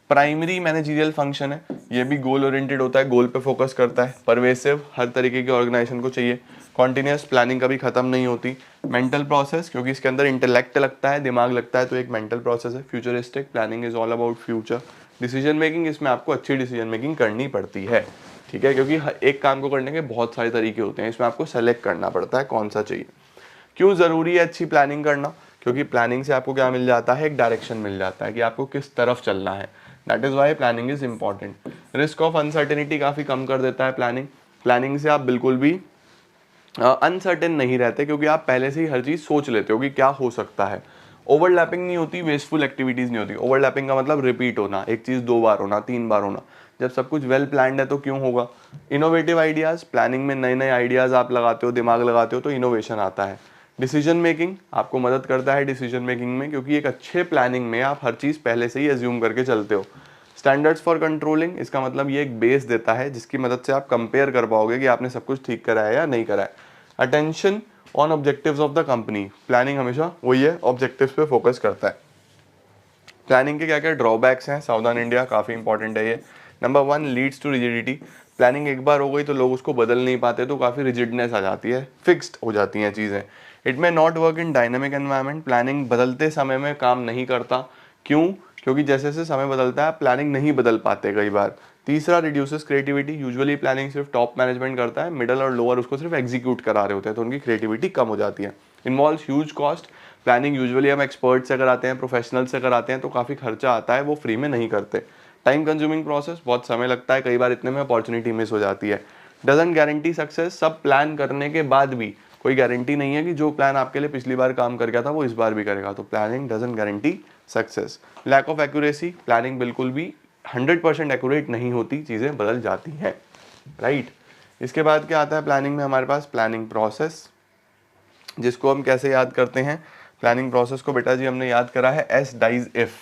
प्राइमरी मैनेजरियल फंक्शन है। ये भी गोल ओरिएंटेड होता है, गोल पे फोकस करता है। परवेसिव, हर तरीके के ऑर्गेनाइजेशन को चाहिए। कॉन्टिन्यूस, प्लानिंग कभी खत्म नहीं होती। मेंटल प्रोसेस, क्योंकि इसके अंदर इंटेलेक्ट लगता है, दिमाग लगता है, तो एक मेंटल प्रोसेस है। Futuristic, planning is all about future. Decision making, इसमें आपको अच्छी डिसीजन मेकिंग करनी पड़ती है। ठीक है, क्योंकि एक काम को करने के बहुत सारे तरीके होते हैं, इसमें आपको सेलेक्ट करना पड़ता है कौन सा चाहिए। क्यों ज़रूरी है अच्छी प्लानिंग करना? क्योंकि प्लानिंग से आपको क्या मिल जाता है? एक डायरेक्शन मिल जाता है कि आपको किस तरफ चलना है। That is why planning is important. Risk of uncertainty काफ़ी कम कर देता है प्लानिंग। प्लानिंग से आप बिल्कुल भी अनसर्टेन नहीं रहते, क्योंकि आप पहले से ही हर चीज़ सोच लेते हो कि क्या हो सकता है। ओवरलैपिंग नहीं होती, वेस्टफुल एक्टिविटीज़ नहीं होती। ओवरलैपिंग का मतलब रिपीट होना, एक चीज़ 2 बार होना, 3 बार होना। जब सब कुछ वेल प्लान्ड है तो क्यों होगा? इनोवेटिव आइडियाज़, प्लानिंग में नए नए आइडियाज़ आप लगाते हो, दिमाग लगाते हो, तो इनोवेशन आता है। डिसीजन मेकिंग आपको मदद करता है डिसीजन मेकिंग में, क्योंकि एक अच्छे प्लानिंग में आप हर चीज़ पहले से ही एज्यूम करके चलते हो। स्टैंडर्ड्स फॉर कंट्रोलिंग, इसका मतलब ये एक बेस देता है जिसकी मदद से आप कंपेयर कर पाओगे कि आपने सब कुछ ठीक करा है या नहीं करा है। Attention on objectives of the company. Planning हमेशा वही है, ऑब्जेक्टिव्स पे फोकस करता है। प्लानिंग के क्या क्या ड्रॉबैक्स हैं, सावधान इंडिया, काफ़ी इंपॉर्टेंट है ये। Number 1, leads to rigidity. Planning एक बार हो गई तो लोग उसको बदल नहीं पाते, तो काफ़ी रिजिडनेस आ जाती है, फिक्स्ड हो जाती हैं चीज़ें। It may not work in dynamic environment. Planning बदलते समय में काम नहीं करता। क्यों? क्योंकि जैसे जैसे समय बदलता है प्लानिंग नहीं बदल पाते कई बार। तीसरा, रिड्यूसेस क्रिएटिविटी। यूजुअली प्लानिंग सिर्फ टॉप मैनेजमेंट करता है, मिडल और लोअर उसको सिर्फ एग्जीक्यूट करा रहे होते हैं, तो उनकी क्रिएटिविटी कम हो जाती है। Involves huge cost. Planning usually हम एक्सपर्ट से कराते हैं, प्रोफेशनल से कराते हैं, तो काफ़ी खर्चा आता है, वो फ्री में नहीं करते। टाइम कंज्यूमिंग प्रोसेस, बहुत समय लगता है, कई बार इतने में अपॉर्चुनिटी मिस हो जाती है। Doesn't guarantee success. सब प्लान करने के बाद भी कोई गारंटी नहीं है कि जो प्लान आपके लिए पिछली बार काम कर गया था वो इस बार भी करेगा, तो planning doesn't guarantee success. Lack of accuracy. Planning बिल्कुल भी 100% एक्यूरेट नहीं होती, चीज़ें बदल जाती हैं, राइट। इसके बाद क्या आता है प्लानिंग में हमारे पास? प्लानिंग प्रोसेस, जिसको हम कैसे याद करते हैं? प्लानिंग प्रोसेस को बेटा जी हमने याद करा है एस डाइज इफ।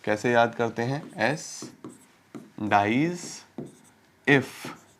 कैसे याद करते हैं? एस डाइज इफ,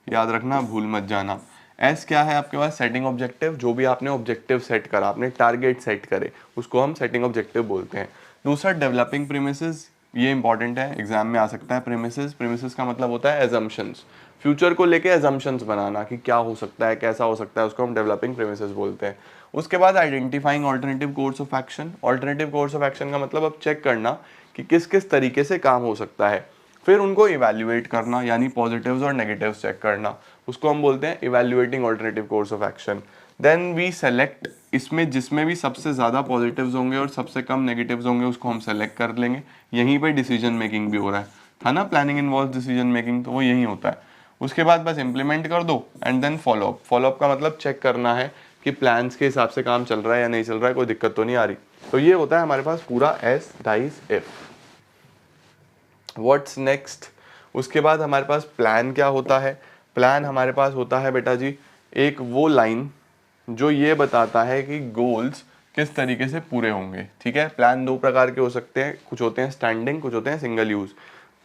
याद रखना, भूल मत जाना। एस क्या है आपके पास? Setting objective. जो भी आपने ऑब्जेक्टिव सेट करा, आपने टारगेट सेट करे, उसको हम सेटिंग ऑब्जेक्टिव बोलते हैं। दूसरा, डेवलपिंग प्रीमिसेस। ये इंपॉर्टेंट है, एग्जाम में आ सकता है। प्रीमिसेस, प्रीमिसेस का मतलब होता है एजम्पशंस, फ्यूचर को लेके एजम्पशंस बनाना कि क्या हो सकता है, कैसा हो सकता है, उसको हम डेवलपिंग प्रीमिसेस बोलते हैं। उसके बाद identifying alternative course of action. Alternative course of action का मतलब अब चेक करना कि किस किस तरीके से काम हो सकता है, फिर उनको इवैल्यूएट करना, यानी पॉजिटिव्स और नेगेटिव्स चेक करना, उसको हम बोलते हैं evaluating alternative course of action. Then we select, इसमें जिसमें भी सबसे ज़्यादा पॉजिटिव्स होंगे और सबसे कम नेगेटिव्स होंगे उसको हम सेलेक्ट कर लेंगे। यहीं पे डिसीजन मेकिंग भी हो रहा है ना, प्लानिंग इन्वॉल्व डिसीजन मेकिंग, तो वो यही होता है। उसके बाद बस इम्प्लीमेंट कर दो एंड देन फॉलोअप। फॉलोअप का मतलब चेक करना है कि प्लान्स के हिसाब से काम चल रहा है या नहीं चल रहा है, कोई दिक्कत तो नहीं आ रही। तो ये होता है हमारे पास पूरा एस डाइज इफ। What's next? उसके बाद हमारे पास प्लान क्या होता है? प्लान हमारे पास होता है बेटा जी एक वो लाइन जो ये बताता है कि गोल्स किस तरीके से पूरे होंगे, ठीक है। प्लान दो प्रकार के हो सकते हैं, कुछ होते हैं स्टैंडिंग, कुछ होते हैं सिंगल यूज।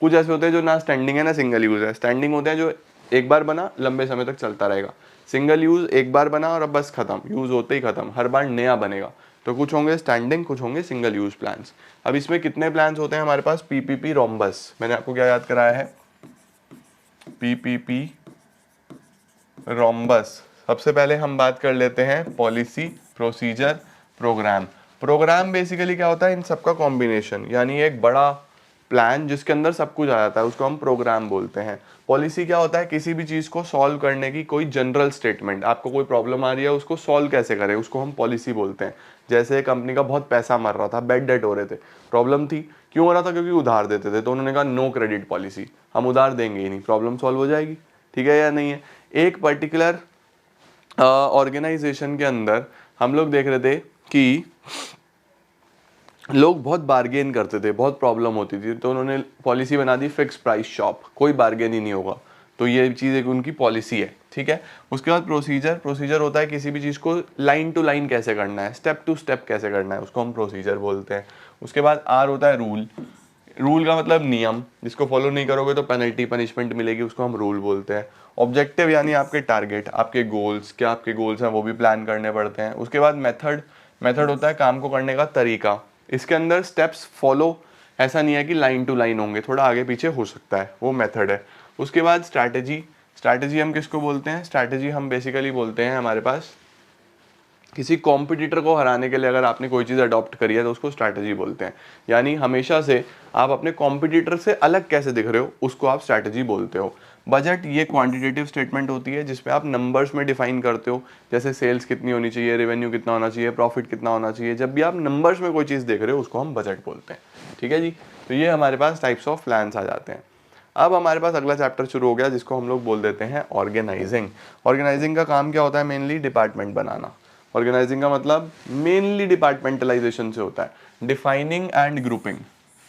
कुछ ऐसे होते हैं जो ना स्टैंडिंग है ना सिंगल यूज है। स्टैंडिंग होते हैं जो एक बार बना लंबे समय तक चलता रहेगा। सिंगल यूज एक बार बना और अब बस खत्म, यूज होते ही खत्म, हर बार नया बनेगा। तो कुछ होंगे स्टैंडिंग, कुछ होंगे सिंगल यूज प्लान्स। अब इसमें कितने प्लान्स होते हैं हमारे पास? PPP rhombus. मैंने आपको क्या याद कराया है? PPP rhombus. सबसे पहले हम बात कर लेते हैं policy, procedure, program. Program basically क्या होता है? इन सबका कॉम्बिनेशन, यानी एक बड़ा प्लान जिसके अंदर सब कुछ आ जाता है, उसको हम प्रोग्राम बोलते हैं। पॉलिसी क्या होता है? किसी भी चीज़ को सॉल्व करने की कोई जनरल स्टेटमेंट, आपको कोई प्रॉब्लम आ रही है उसको सॉल्व कैसे करें, उसको हम पॉलिसी बोलते हैं। जैसे कंपनी का बहुत पैसा मर रहा था, बैड डेट हो रहे थे, प्रॉब्लम थी, क्यों हो रहा था? क्योंकि उधार देते थे, तो उन्होंने कहा नो क्रेडिट पॉलिसी, हम उधार देंगे ही नहीं, प्रॉब्लम सॉल्व हो जाएगी, ठीक है या नहीं है। एक पर्टिकुलर ऑर्गेनाइजेशन के अंदर हम लोग देख रहे थे कि लोग बहुत बार्गेन करते थे, बहुत प्रॉब्लम होती थी, तो उन्होंने पॉलिसी बना दी फिक्स प्राइस शॉप, कोई बार्गेन ही नहीं होगा। तो ये चीज़ एक उनकी पॉलिसी है, ठीक है। उसके बाद प्रोसीजर। प्रोसीजर होता है किसी भी चीज़ को लाइन टू लाइन कैसे करना है, स्टेप टू स्टेप कैसे करना है, उसको हम प्रोसीजर बोलते हैं। उसके बाद आर होता है रूल। रूल का मतलब नियम, जिसको फॉलो नहीं करोगे तो पेनल्टी, पनिशमेंट मिलेगी, उसको हम रूल बोलते हैं। ऑब्जेक्टिव यानी आपके टारगेट, आपके गोल्स, क्या आपके गोल्स हैं वो भी प्लान करने पड़ते हैं। उसके बाद मेथड। मेथड होता है काम को करने का तरीका, इसके अंदर स्टेप्स फॉलो, ऐसा नहीं है कि लाइन टू लाइन होंगे, थोड़ा आगे पीछे हो सकता है, वो मेथड है। उसके बाद स्ट्रैटेजी। स्ट्रैटेजी हम किसको बोलते हैं? स्ट्रैटेजी हम बेसिकली बोलते हैं हमारे पास किसी कॉम्पिटिटर को हराने के लिए अगर आपने कोई चीज़ अडॉप्ट करी है तो उसको स्ट्रैटेजी बोलते हैं। यानी हमेशा से आप अपने कॉम्पिटिटर से अलग कैसे दिख रहे हो, उसको आप स्ट्रैटेजी बोलते हो। बजट, ये क्वांटिटेटिव स्टेटमेंट होती है जिसमें आप नंबर्स में डिफाइन करते हो, जैसे सेल्स कितनी होनी चाहिए, रेवेन्यू कितना होना चाहिए, प्रॉफिट कितना होना चाहिए। जब भी आप नंबर्स में कोई चीज़ देख रहे हो उसको हम बजट बोलते हैं, ठीक है जी। तो ये हमारे पास टाइप्स ऑफ प्लान्स आ जाते हैं। अब हमारे पास अगला चैप्टर शुरू हो गया जिसको हम लोग बोल देते हैं ऑर्गेनाइजिंग। ऑर्गेनाइजिंग का काम क्या होता है? मेनली डिपार्टमेंट बनाना। ऑर्गेनाइजिंग का मतलब मेनली डिपार्टमेंटलाइजेशन से होता है। डिफाइनिंग एंड ग्रुपिंग,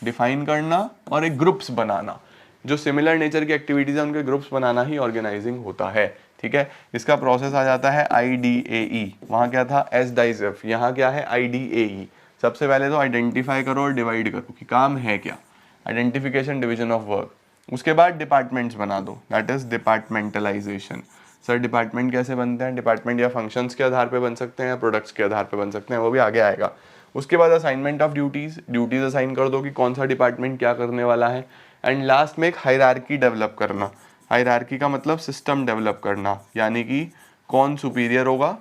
डिफाइन करना और एक ग्रुप्स बनाना, जो सिमिलर नेचर की एक्टिविटीज है उनके ग्रुप्स बनाना ही ऑर्गेनाइजिंग होता है, ठीक है। इसका प्रोसेस आ जाता है IDAE। वहाँ क्या था? एस डाइज इफ, यहाँ क्या है? IDAE। सबसे पहले तो आइडेंटिफाई करो और डिवाइड करो कि काम है क्या, आइडेंटिफिकेशन, डिवीजन ऑफ वर्क। उसके बाद डिपार्टमेंट्स बना दो, that is departmentalisation. Sir department कैसे बनते हैं? डिपार्टमेंट या फंक्शंस के आधार पे बन सकते हैं या प्रोडक्ट्स के आधार पे बन सकते हैं, वो भी आगे आएगा। उसके बाद असाइनमेंट ऑफ ड्यूटीज़ असाइन कर दो कि कौन सा डिपार्टमेंट क्या करने वाला है। एंड लास्ट में एक हायरार्की डेवलप करना। हायरार्की का मतलब सिस्टम डेवलप करना, यानी कि कौन सुपीरियर होगा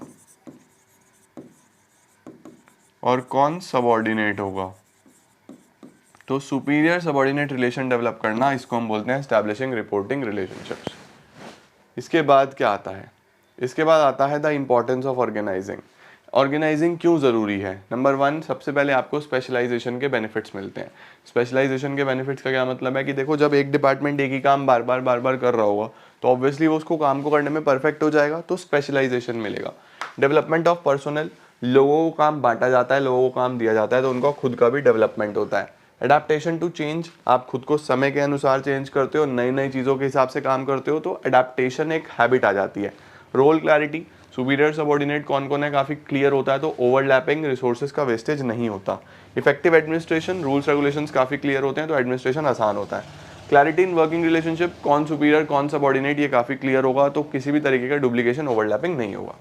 और कौन सबऑर्डिनेट होगा। तो सुपीरियर सबऑर्डिनेट रिलेशन डेवलप करना, इसको हम बोलते हैं एस्टैब्लिशिंग रिपोर्टिंग रिलेशनशिप्स। इसके बाद क्या आता है? इसके बाद आता है the importance of organizing. Organizing क्यों ज़रूरी है? नंबर 1, सबसे पहले आपको स्पेशलाइजेशन के बेनिफिट्स मिलते हैं। स्पेशलाइजेशन के बेनिफिट्स का क्या मतलब है कि देखो, जब एक डिपार्टमेंट एक ही काम बार बार कर रहा होगा तो ऑब्वियसली वो उसको काम को करने में परफेक्ट हो जाएगा, तो स्पेशलाइजेशन मिलेगा। डेवलपमेंट ऑफ पर्सोनल, लोगों को काम बांटा जाता है, लोगों को काम दिया जाता है, तो उनका खुद का भी डेवलपमेंट होता है। एडाप्टेशन टू चेंज, आप खुद को समय के अनुसार चेंज करते हो, नई नई चीज़ों के हिसाब से काम करते हो, तो एडाप्टेशन एक हैबिट आ जाती है। रोल क्लैरिटी, सुपीरियर सबऑर्डिनेट कौन कौन है काफ़ी क्लियर होता है, तो ओवरलैपिंग, रिसोर्सेज का वेस्टेज नहीं होता। इफेक्टिव एडमिनिस्ट्रेशन, रूल्स रेगुलेशंस काफ़ी क्लियर होते हैं, तो एडमिनिस्ट्रेशन आसान होता है। क्लैरिटी इन वर्किंग रिलेशनशिप, कौन सुपीरियर कौन सबऑर्डिनेट ये काफ़ी क्लियर होगा, तो किसी भी तरीके का डुप्लीकेशन ओवरलैपिंग नहीं होगा।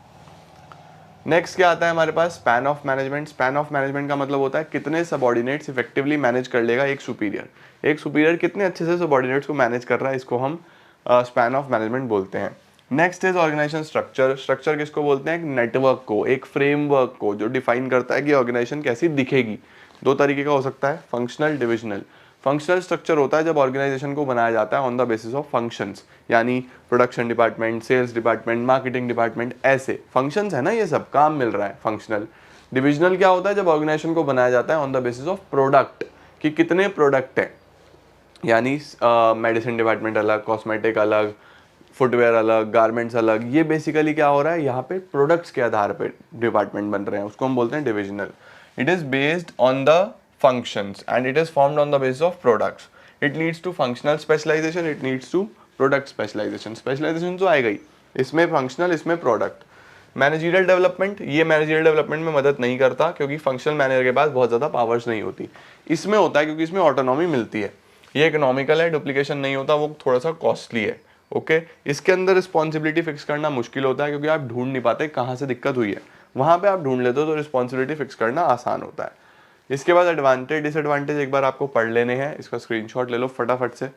नेक्स्ट क्या आता है हमारे पास? Span of management. Span of management का मतलब होता है कितने सबऑर्डिनेट्स इफेक्टिवली मैनेज कर लेगा एक सुपीरियर। एक सुपीरियर कितने अच्छे से सबऑर्डिनेट्स को मैनेज कर रहा है, इसको हम स्पैन ऑफ मैनेजमेंट बोलते हैं। Next is organization structure. Structure किसको बोलते हैं? एक नेटवर्क को, एक फ्रेमवर्क को, जो डिफाइन करता है कि ऑर्गेनाइजेशन कैसी दिखेगी। दो तरीके का हो सकता है, फंक्शनल, डिविजनल। फंक्शनल स्ट्रक्चर होता है जब ऑर्गेनाइजेशन को बनाया जाता है on the basis of functions, यानी production department, sales department, marketing department, ऐसे फंक्शंस है ना, ये सब काम मिल रहा है, फंक्शनल। डिविजनल क्या होता है? जब ऑर्गेनाइजेशन को बनाया जाता है on the basis of product, कि कितने प्रोडक्ट हैं, यानी मेडिसिन डिपार्टमेंट अलग, कॉस्मेटिक अलग, फुटवेयर अलग, गारमेंट्स अलग। ये बेसिकली क्या हो रहा है, यहाँ पे प्रोडक्ट्स के आधार पे डिपार्टमेंट बन रहे हैं, उसको हम बोलते हैं divisional. It is based on the functions and it is formed on the basis of products. It leads to functional specialization, it leads to product specialization. Specialization तो आएगा ही, इसमें functional, इसमें product. मैनेजरियल डेवलपमेंट, ये managerial development में मदद नहीं करता क्योंकि फंक्शनल मैनेजर के पास बहुत ज़्यादा पावर्स नहीं होती। इसमें होता है क्योंकि इसमें ऑटोनॉमी मिलती है, ये इकोनॉमिकल है, डुप्लीकेशन नहीं होता, वो थोड़ा सा कॉस्टली है। ओके, इसके अंदर रिस्पॉन्सिबिलिटी फिक्स करना मुश्किल होता है क्योंकि आप ढूंढ नहीं पाते कहाँ से दिक्कत हुई है, वहाँ पे आप ढूंढ लेते हो तो रिस्पॉन्सिबिलिटी फिक्स करना आसान होता है। इसके बाद एडवांटेज डिसएडवांटेज एक बार आपको पढ़ लेने हैं, इसका स्क्रीनशॉट ले लो फटाफट से,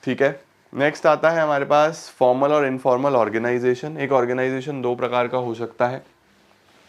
ठीक है। नेक्स्ट आता है हमारे पास फॉर्मल और इनफॉर्मल ऑर्गेनाइजेशन। एक ऑर्गेनाइजेशन दो प्रकार का हो सकता है,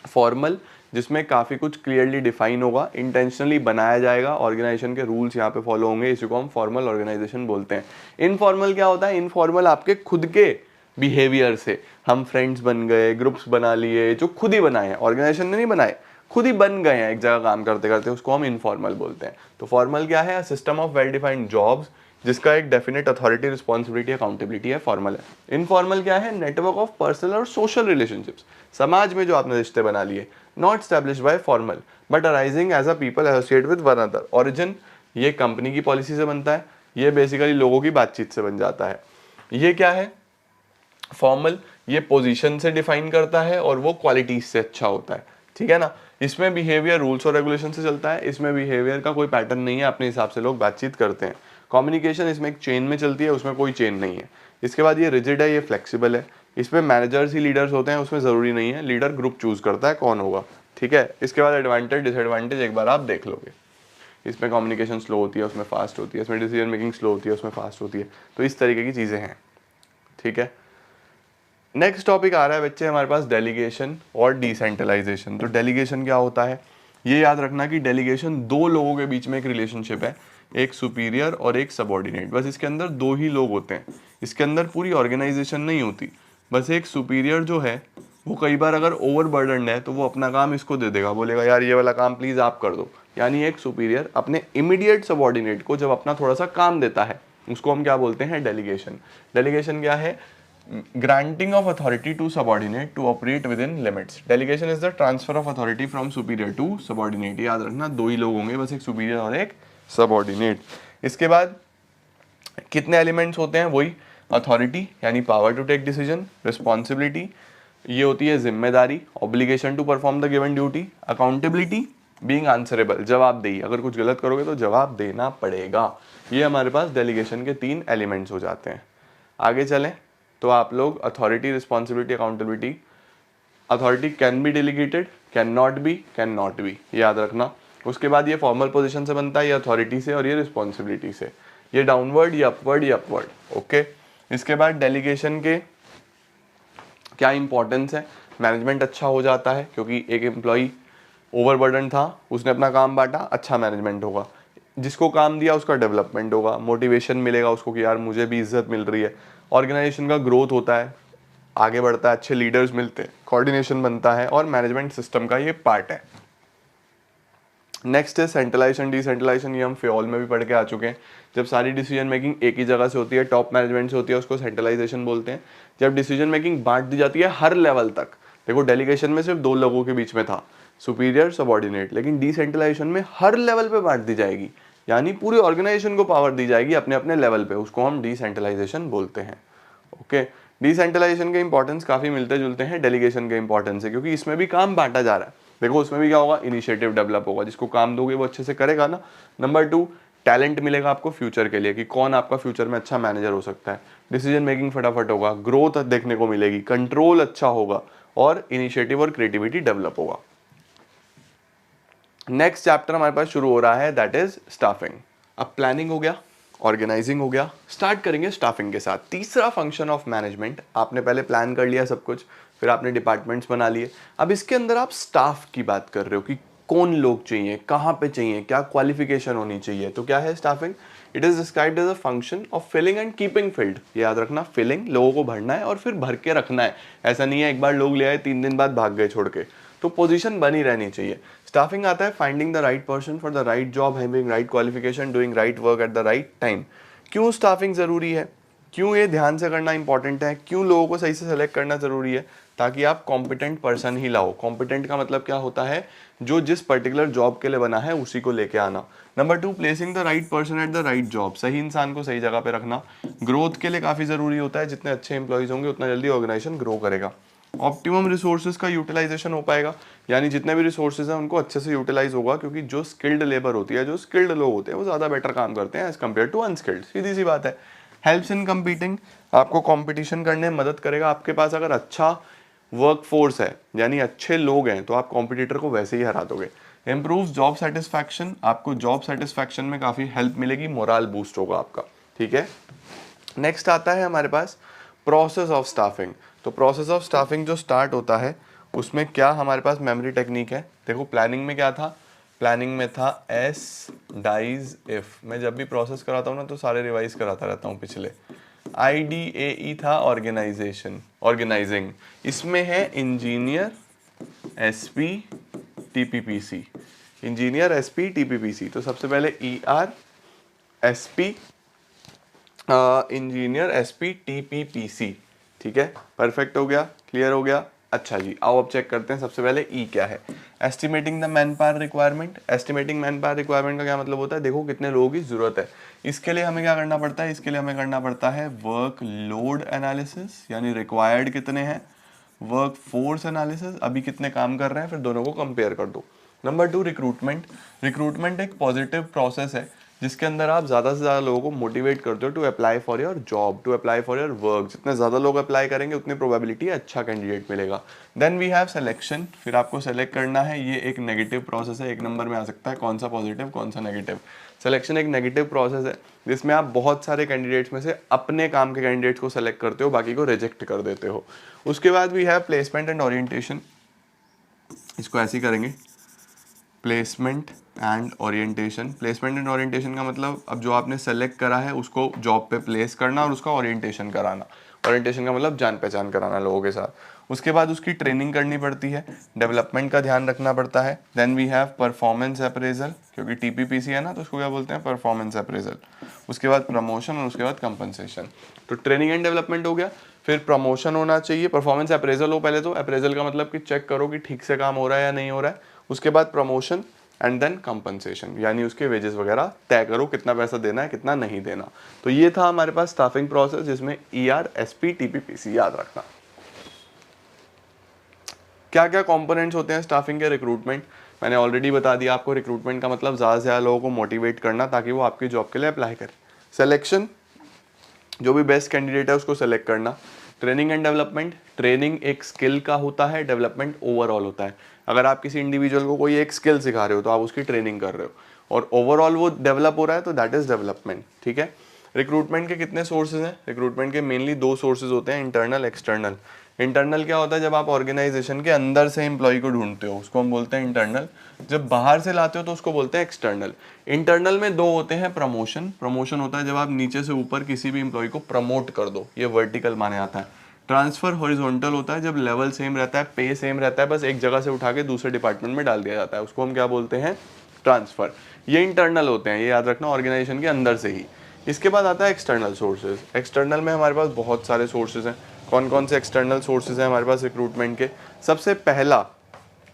फॉर्मल जिसमें काफ़ी कुछ क्लियरली डिफाइन होगा, इंटेंशनली बनाया जाएगा, ऑर्गेनाइजेशन के रूल्स यहाँ पे फॉलो होंगे, इसी को हम फॉर्मल ऑर्गेनाइजेशन बोलते हैं। इनफॉर्मल क्या होता है? इनफॉर्मल आपके खुद के बिहेवियर से, हम फ्रेंड्स बन गए, ग्रुप्स बना लिए, जो खुद ही बनाए हैं, ऑर्गेनाइजेशन ने नहीं बनाए, खुद ही बन गए हैं एक जगह काम करते करते, उसको हम इनफॉर्मल बोलते हैं। तो फॉर्मल क्या है? System of well defined jobs जिसका एक डेफिनेट अथॉरिटी, रिस्पॉन्सिबिलिटी, अकाउंटेबिलिटी है, फॉर्मल है। इनफॉर्मल क्या है? नेटवर्क ऑफ पर्सनल और सोशल रिलेशनशिप्स, समाज में जो आपने रिश्ते बना लिए, not established by formal but arising as a people associate with one other. Origin ये कंपनी की पॉलिसी से बनता है, ये बेसिकली लोगों की बातचीत से बन जाता है। ये क्या है? फॉर्मल, ये पोजीशन से डिफाइन करता है और वो क्वालिटीज से अच्छा होता है, ठीक है ना। इसमें बिहेवियर रूल्स और रेगुलेशन से चलता है, इसमें बिहेवियर का कोई पैटर्न नहीं है, अपने हिसाब से लोग बातचीत करते हैं। कम्युनिकेशन इसमें एक चेन में चलती है, उसमें कोई चेन नहीं है। इसके बाद ये रिजिड है, ये फ्लेक्सिबल है, इसमें मैनेजर्स ही लीडर्स होते हैं, उसमें ज़रूरी नहीं है, लीडर ग्रुप चूज करता है कौन होगा, ठीक है। इसके बाद एडवांटेज डिसएडवांटेज एक बार आप देख लोगे, इसमें कम्युनिकेशन स्लो होती है, उसमें फास्ट होती है, इसमें डिसीजन मेकिंग स्लो होती है, उसमें फास्ट होती है, तो इस तरीके की चीज़ें हैं, ठीक है। नेक्स्ट टॉपिक आ रहा है बच्चे हमारे पास डेलीगेशन और डिसेंट्रलाइजेशन। तो डेलीगेशन क्या होता है? ये याद रखना कि डेलीगेशन दो लोगों के बीच में एक रिलेशनशिप है, एक सुपीरियर और एक सबऑर्डिनेट, बस इसके अंदर दो ही लोग होते हैं, इसके अंदर पूरी ऑर्गेनाइजेशन नहीं होती। बस एक सुपीरियर जो है वो कई बार अगर ओवरबर्डन्ड है तो वो अपना काम इसको दे देगा, बोलेगा यार ये वाला काम प्लीज़ आप कर दो। यानी एक सुपीरियर अपने इमीडिएट सबऑर्डिनेट को जब अपना थोड़ा सा काम देता है, उसको हम क्या बोलते हैं? डेलीगेशन। डेलीगेशन क्या है? Granting of authority to subordinate to operate within limits. Delegation is the transfer of authority from superior to subordinate. याद रखना दो ही लोग होंगे, बस एक superior और एक subordinate. इसके बाद कितने एलिमेंट्स होते हैं? वही अथॉरिटी यानी power to take decision, responsibility ये होती है जिम्मेदारी, obligation to perform the given duty, accountability being answerable, जवाबदेही, अगर कुछ गलत करोगे तो जवाब देना पड़ेगा। ये हमारे पास डेलीगेशन के 3 एलिमेंट्स हो जाते हैं। आगे चलें, तो आप लोग authority, responsibility, accountability, authority can be delegated, can not be, याद रखना। उसके बाद ये फॉर्मल पोजीशन से बनता है, ये अथॉरिटी से, और ये रिस्पॉन्सिबिलिटी से, ये डाउनवर्ड, ये अपवर्ड, ये अपवर्ड। ओके, इसके बाद डेलीगेशन के क्या इंपॉर्टेंस है। मैनेजमेंट अच्छा हो जाता है क्योंकि एक एम्प्लॉई ओवरबर्डन था, उसने अपना काम बांटा, अच्छा मैनेजमेंट होगा। जिसको काम दिया उसका डेवलपमेंट होगा, मोटिवेशन मिलेगा उसको कि यार मुझे भी इज्जत मिल रही है। ऑर्गेनाइजेशन का ग्रोथ होता है, आगे बढ़ता है, अच्छे लीडर्स मिलते हैं, कोऑर्डिनेशन बनता है, और मैनेजमेंट सिस्टम का ये पार्ट है। नेक्स्ट है सेंट्रलाइजेशन, डिसेंट्रलाइजेशन। ये हम फ्योल में भी पढ़ के आ चुके हैं। जब सारी डिसीजन मेकिंग एक ही जगह से होती है, टॉप मैनेजमेंट से होती है, उसको सेंट्रलाइजेशन बोलते हैं। जब डिसीजन मेकिंग बांट दी जाती है हर लेवल तक, देखो डेलीगेशन में सिर्फ 2 लोगों के बीच में था, सुपीरियर, सबऑर्डिनेट, लेकिन डिसेंट्रलाइजेशन में हर लेवल पे बांट दी जाएगी, यानी पूरी ऑर्गेनाइजेशन को पावर दी जाएगी अपने अपने लेवल पे, उसको हम डिसेंट्रलाइजेशन बोलते हैं। ओके, डिसेंट्रलाइजेशन के इंपॉर्टेंस काफी मिलते जुलते हैं डेलीगेशन के इंपॉर्टेंस से, क्योंकि इसमें भी काम बांटा जा रहा है। देखो उसमें भी क्या होगा, इनिशिएटिव डेवलप होगा, जिसको काम दोगे वो अच्छे से करेगा ना। नंबर 2, टैलेंट मिलेगा आपको फ्यूचर के लिए कि कौन आपका फ्यूचर में अच्छा मैनेजर हो सकता है। डिसीजन मेकिंग फटाफट होगा, ग्रोथ देखने को मिलेगी, कंट्रोल अच्छा होगा, और इनिशिएटिव और क्रिएटिविटी डेवलप होगा। नेक्स्ट चैप्टर हमारे पास शुरू हो रहा है, दैट इज स्टाफिंग। अब प्लानिंग हो गया, ऑर्गेनाइजिंग हो गया, स्टार्ट करेंगे स्टाफिंग के साथ। तीसरा फंक्शन ऑफ मैनेजमेंट, आपने पहले प्लान कर लिया सब कुछ, फिर आपने डिपार्टमेंट्स बना लिए, अब इसके अंदर आप स्टाफ की बात कर रहे हो कि कौन लोग चाहिए, कहाँ पे चाहिए, क्या क्वालिफिकेशन होनी चाहिए। तो क्या है staffing? It is described as a function of filling and keeping filled. याद रखना, फिलिंग, लोगों को भरना है और फिर भर के रखना है। ऐसा नहीं है एक बार लोग ले आए 3 दिन बाद भाग गए छोड़ के, तो पोजीशन बनी रहनी चाहिए। स्टाफिंग आता है finding the right person for the right job, having right qualification, doing right work at the right time. क्यों स्टाफिंग जरूरी है, क्यों ये ध्यान से करना इंपॉर्टेंट है, क्यों लोगों को सही से सेलेक्ट करना जरूरी है, ताकि आप कॉम्पिटेंट पर्सन ही लाओ। कॉम्पिटेंट का मतलब क्या होता है, जो जिस पर्टिकुलर जॉब के लिए बना है उसी को लेके आना। Number 2, placing the right person at the right job. सही इंसान को सही जगह पे रखना ग्रोथ के लिए काफी जरूरी होता है। जितने अच्छे इंप्लॉइज होंगे उतना जल्दी ऑर्गेनाइजेशन ग्रो करेगा। ऑप्टिमम रिसोर्सेज का यूटिलाइजेशन हो पाएगा, यानी जितने भी रिसोर्सेज हैं उनको अच्छे से यूटिलाइज होगा, क्योंकि जो स्किल्ड लेबर होती है, जो स्किल्ड लोग होते हैं वो ज़्यादा बेटर काम करते हैं एज कम्पेयर टू अनस्किल्ड, सीधी सी बात है। हेल्प्स इन कम्पीटिंग, आपको कंपटीशन करने में मदद करेगा। आपके पास अगर अच्छा वर्क फोर्स है, यानी अच्छे लोग हैं, तो आप कॉम्पिटिटर को वैसे ही हरा दोगे। इम्प्रूव्स जॉब सेटिस्फैक्शन, आपको जॉब सेटिस्फैक्शन में काफ़ी हेल्प मिलेगी, मोरल बूस्ट होगा आपका। ठीक है, नेक्स्ट आता है हमारे पास प्रोसेस ऑफ स्टाफिंग। तो प्रोसेस ऑफ स्टाफिंग जो स्टार्ट होता है उसमें क्या हमारे पास मेमोरी टेक्निक है। देखो प्लानिंग में क्या था, प्लानिंग में था एस डाइज इफ। मैं जब भी प्रोसेस कराता हूँ ना तो सारे रिवाइज कराता रहता हूँ पिछले। IDAE था ऑर्गेनाइजेशन, ऑर्गेनाइजिंग। इसमें है engineer, SP, TPPC। Engineer, SP, TPPC। तो सबसे पहले ER, SP, engineer, SP, TPPC। ठीक है, परफेक्ट हो गया, क्लियर हो गया। अच्छा जी, आओ अब चेक करते हैं। सबसे पहले ई क्या है, estimating the man power requirement. Estimating man power requirement का क्या मतलब होता है, देखो कितने लोगों की जरूरत है। इसके लिए हमें क्या करना पड़ता है, इसके लिए हमें करना पड़ता है वर्क लोड एनालिसिस, यानी रिक्वायर्ड कितने हैं, वर्क फोर्स एनालिसिस, अभी कितने काम कर रहे हैं, फिर दोनों को कंपेयर कर दो। Number 2, recruitment. रिक्रूटमेंट एक पॉजिटिव प्रोसेस है जिसके अंदर आप ज़्यादा से ज़्यादा लोगों को मोटिवेट करते हो to apply for your job, to apply for your work. जितने ज़्यादा लोग अप्लाई करेंगे उतनी प्रोबेबिलिटी है अच्छा कैंडिडेट मिलेगा। देन वी हैव सिलेक्शन, फिर आपको सेलेक्ट करना है। ये एक नेगेटिव प्रोसेस है, एक नंबर में आ सकता है कौन सा पॉजिटिव कौन सा नेगेटिव। सिलेक्शन एक नेगेटिव प्रोसेस है जिसमें आप बहुत सारे कैंडिडेट्स में से अपने काम के कैंडिडेट्स को सेलेक्ट करते हो, बाकी को रिजेक्ट कर देते हो। उसके बाद we have placement and orientation. इसको ऐसे ही करेंगे, placement and orientation. Placement and orientation का मतलब अब जो आपने सेलेक्ट करा है उसको जॉब पे प्लेस करना और उसका ओरिएंटेशन कराना। ओरिएंटेशन का मतलब जान पहचान कराना लोगों के साथ। उसके बाद उसकी ट्रेनिंग करनी पड़ती है, डेवलपमेंट का ध्यान रखना पड़ता है। Then we have performance appraisal, क्योंकि TPPC है ना तो उसको क्या बोलते हैं, परफॉर्मेंस अप्रेजल। उसके बाद प्रमोशन और उसके बाद कंपनसेशन। तो ट्रेनिंग एंड डेवलपमेंट हो गया, फिर प्रमोशन होना चाहिए, परफॉर्मेंस अप्रेजल हो पहले। तो अप्रेजल का मतलब कि चेक करो कि ठीक से काम हो रहा है या नहीं हो रहा है। उसके बाद प्रमोशन एंड देन कंपनसेशन, यानी उसके वेजेस वगैरह तय करो कितना पैसा देना है कितना नहीं देना। तो ये था हमारे पास स्टाफिंग प्रोसेस, जिसमें ER, SP, TPPC याद रखना। क्या क्या कंपोनेंट्स होते हैं स्टाफिंग के। रिक्रूटमेंट मैंने ऑलरेडी बता दिया आपको। रिक्रूटमेंट का मतलब ज़्यादा से ज़्यादा लोगों को मोटिवेट करना ताकि वो आपकी जॉब के लिए अप्लाई करें। सिलेक्शन, जो भी बेस्ट कैंडिडेट है उसको सेलेक्ट करना। ट्रेनिंग एंड डेवलपमेंट, ट्रेनिंग एक स्किल का होता है, डेवलपमेंट ओवरऑल होता है। अगर आप किसी इंडिविजुअल को कोई एक स्किल सिखा रहे हो तो आप उसकी ट्रेनिंग कर रहे हो, और ओवरऑल वो डेवलप हो रहा है तो दैट इज डेवलपमेंट। ठीक है। रिक्रूटमेंट के कितने सोर्सेज हैं? रिक्रूटमेंट के मेनली दो सोर्सेज होते हैं, इंटरनल, एक्सटर्नल। इंटरनल क्या होता है? जब आप ऑर्गेनाइजेशन के अंदर से एम्प्लॉय को ढूंढते हो उसको हम बोलते हैं इंटरनल। जब बाहर से लाते हो तो उसको बोलते हैं एक्सटर्नल। इंटरनल में दो होते हैं, प्रमोशन, प्रमोशन होता है जब आप नीचे से ऊपर किसी भी एम्प्लॉय को प्रमोट कर दो, ये वर्टिकल माने जाता है। ट्रांसफर हॉरिजॉन्टल होता है जब लेवल सेम रहता है, पे सेम रहता है, बस एक जगह से उठा के दूसरे डिपार्टमेंट में डाल दिया जाता है, उसको हम क्या बोलते हैं? ट्रांसफर। ये इंटरनल होते हैं, ये याद रखना, ऑर्गेनाइजेशन के अंदर से ही। इसके बाद आता है एक्सटर्नल सोर्सेज। एक्सटर्नल में हमारे पास बहुत सारे सोर्सेज हैं। कौन कौन से एक्सटर्नल सोर्सेज हैं हमारे पास रिक्रूटमेंट के? सबसे पहला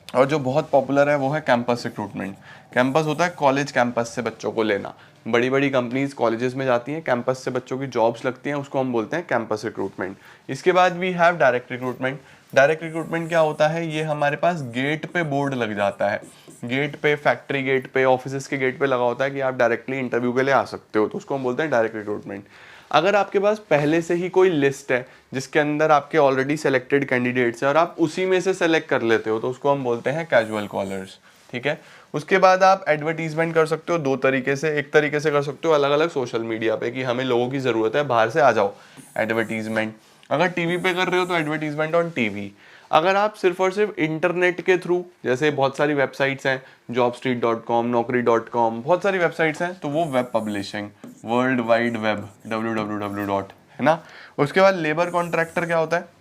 और जो बहुत पॉपुलर है वो है कैंपस रिक्रूटमेंट। कैंपस होता है कॉलेज कैंपस से बच्चों को लेना। बड़ी बड़ी कंपनीज कॉलेजेस में जाती हैं, कैंपस से बच्चों की जॉब्स लगती हैं, उसको हम बोलते हैं कैंपस रिक्रूटमेंट। इसके बाद we have direct recruitment. Direct recruitment क्या होता है? ये हमारे पास गेट पे बोर्ड लग जाता है, गेट पे, फैक्ट्री गेट पे, ऑफिस के गेट पे लगा होता है कि आप डायरेक्टली इंटरव्यू के लिए आ सकते हो, तो उसको हम बोलते हैं डायरेक्ट रिक्रूटमेंट। अगर आपके पास पहले से ही कोई लिस्ट है जिसके अंदर आपके ऑलरेडी सेलेक्टेड कैंडिडेट्स हैं और आप उसी में से सेलेक्ट कर लेते हो, तो उसको हम बोलते हैं कैजुअल कॉलर्स। ठीक है। उसके बाद आप एडवर्टीजमेंट कर सकते हो दो तरीके से। एक तरीके से कर सकते हो अलग अलग सोशल मीडिया पे कि हमें लोगों की ज़रूरत है, बाहर से आ जाओ, एडवर्टीजमेंट। अगर टीवी पे कर रहे हो तो एडवर्टीजमेंट ऑन टीवी। अगर आप सिर्फ और सिर्फ इंटरनेट के थ्रू, जैसे बहुत सारी वेबसाइट्स हैं, jobstreet.com, naukri.com, बहुत सारी वेबसाइट्स हैं, तो वो web publishing, world wide web, www. है ना। उसके बाद लेबर कॉन्ट्रैक्टर क्या होता है?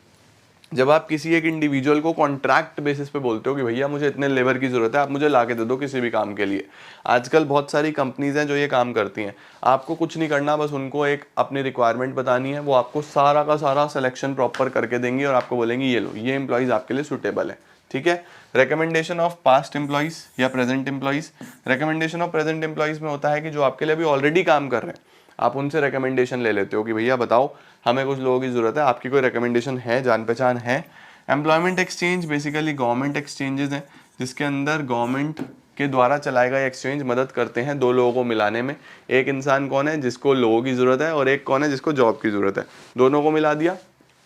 जब आप किसी एक इंडिविजुअल को कॉन्ट्रैक्ट बेसिस पे बोलते हो कि भैया मुझे इतने लेबर की जरूरत है, आप मुझे ला के दे दो किसी भी काम के लिए। आजकल बहुत सारी कंपनीज हैं जो ये काम करती हैं, आपको कुछ नहीं करना, बस उनको एक अपनी रिक्वायरमेंट बतानी है, वो आपको सारा का सारा सिलेक्शन प्रॉपर करके देंगी और आपको बोलेंगी ये लो, ये एम्प्लॉइज आपके लिए सुटेबल है। ठीक है। रिकमेंडेशन ऑफ पास्ट एम्प्लॉइज या present employees. Recommendation of present employees में होता है कि जो आपके लिए अभी ऑलरेडी काम कर रहे हैं, आप उनसे रिकमेंडेशन ले लेते हो कि भैया बताओ हमें कुछ लोगों की ज़रूरत है, आपकी कोई रिकमेंडेशन है, जान पहचान है। Employment exchange basically government exchanges हैं जिसके अंदर गवर्नमेंट के द्वारा चलाए गए एक्सचेंज मदद करते हैं दो लोगों को मिलाने में। एक इंसान कौन है? जिसको लोगों की ज़रूरत है, और एक कौन है? जिसको जॉब की ज़रूरत है। दोनों को मिला दिया।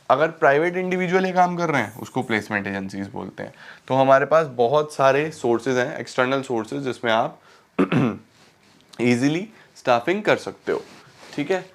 अगर प्राइवेट इंडिविजुअल ये काम कर रहे हैं उसको प्लेसमेंट एजेंसीज बोलते हैं। तो हमारे पास बहुत सारे सोर्सेज हैं, एक्सटर्नल सोर्सेज, जिसमें आप इजीली स्टाफिंग कर सकते हो। ठीक है।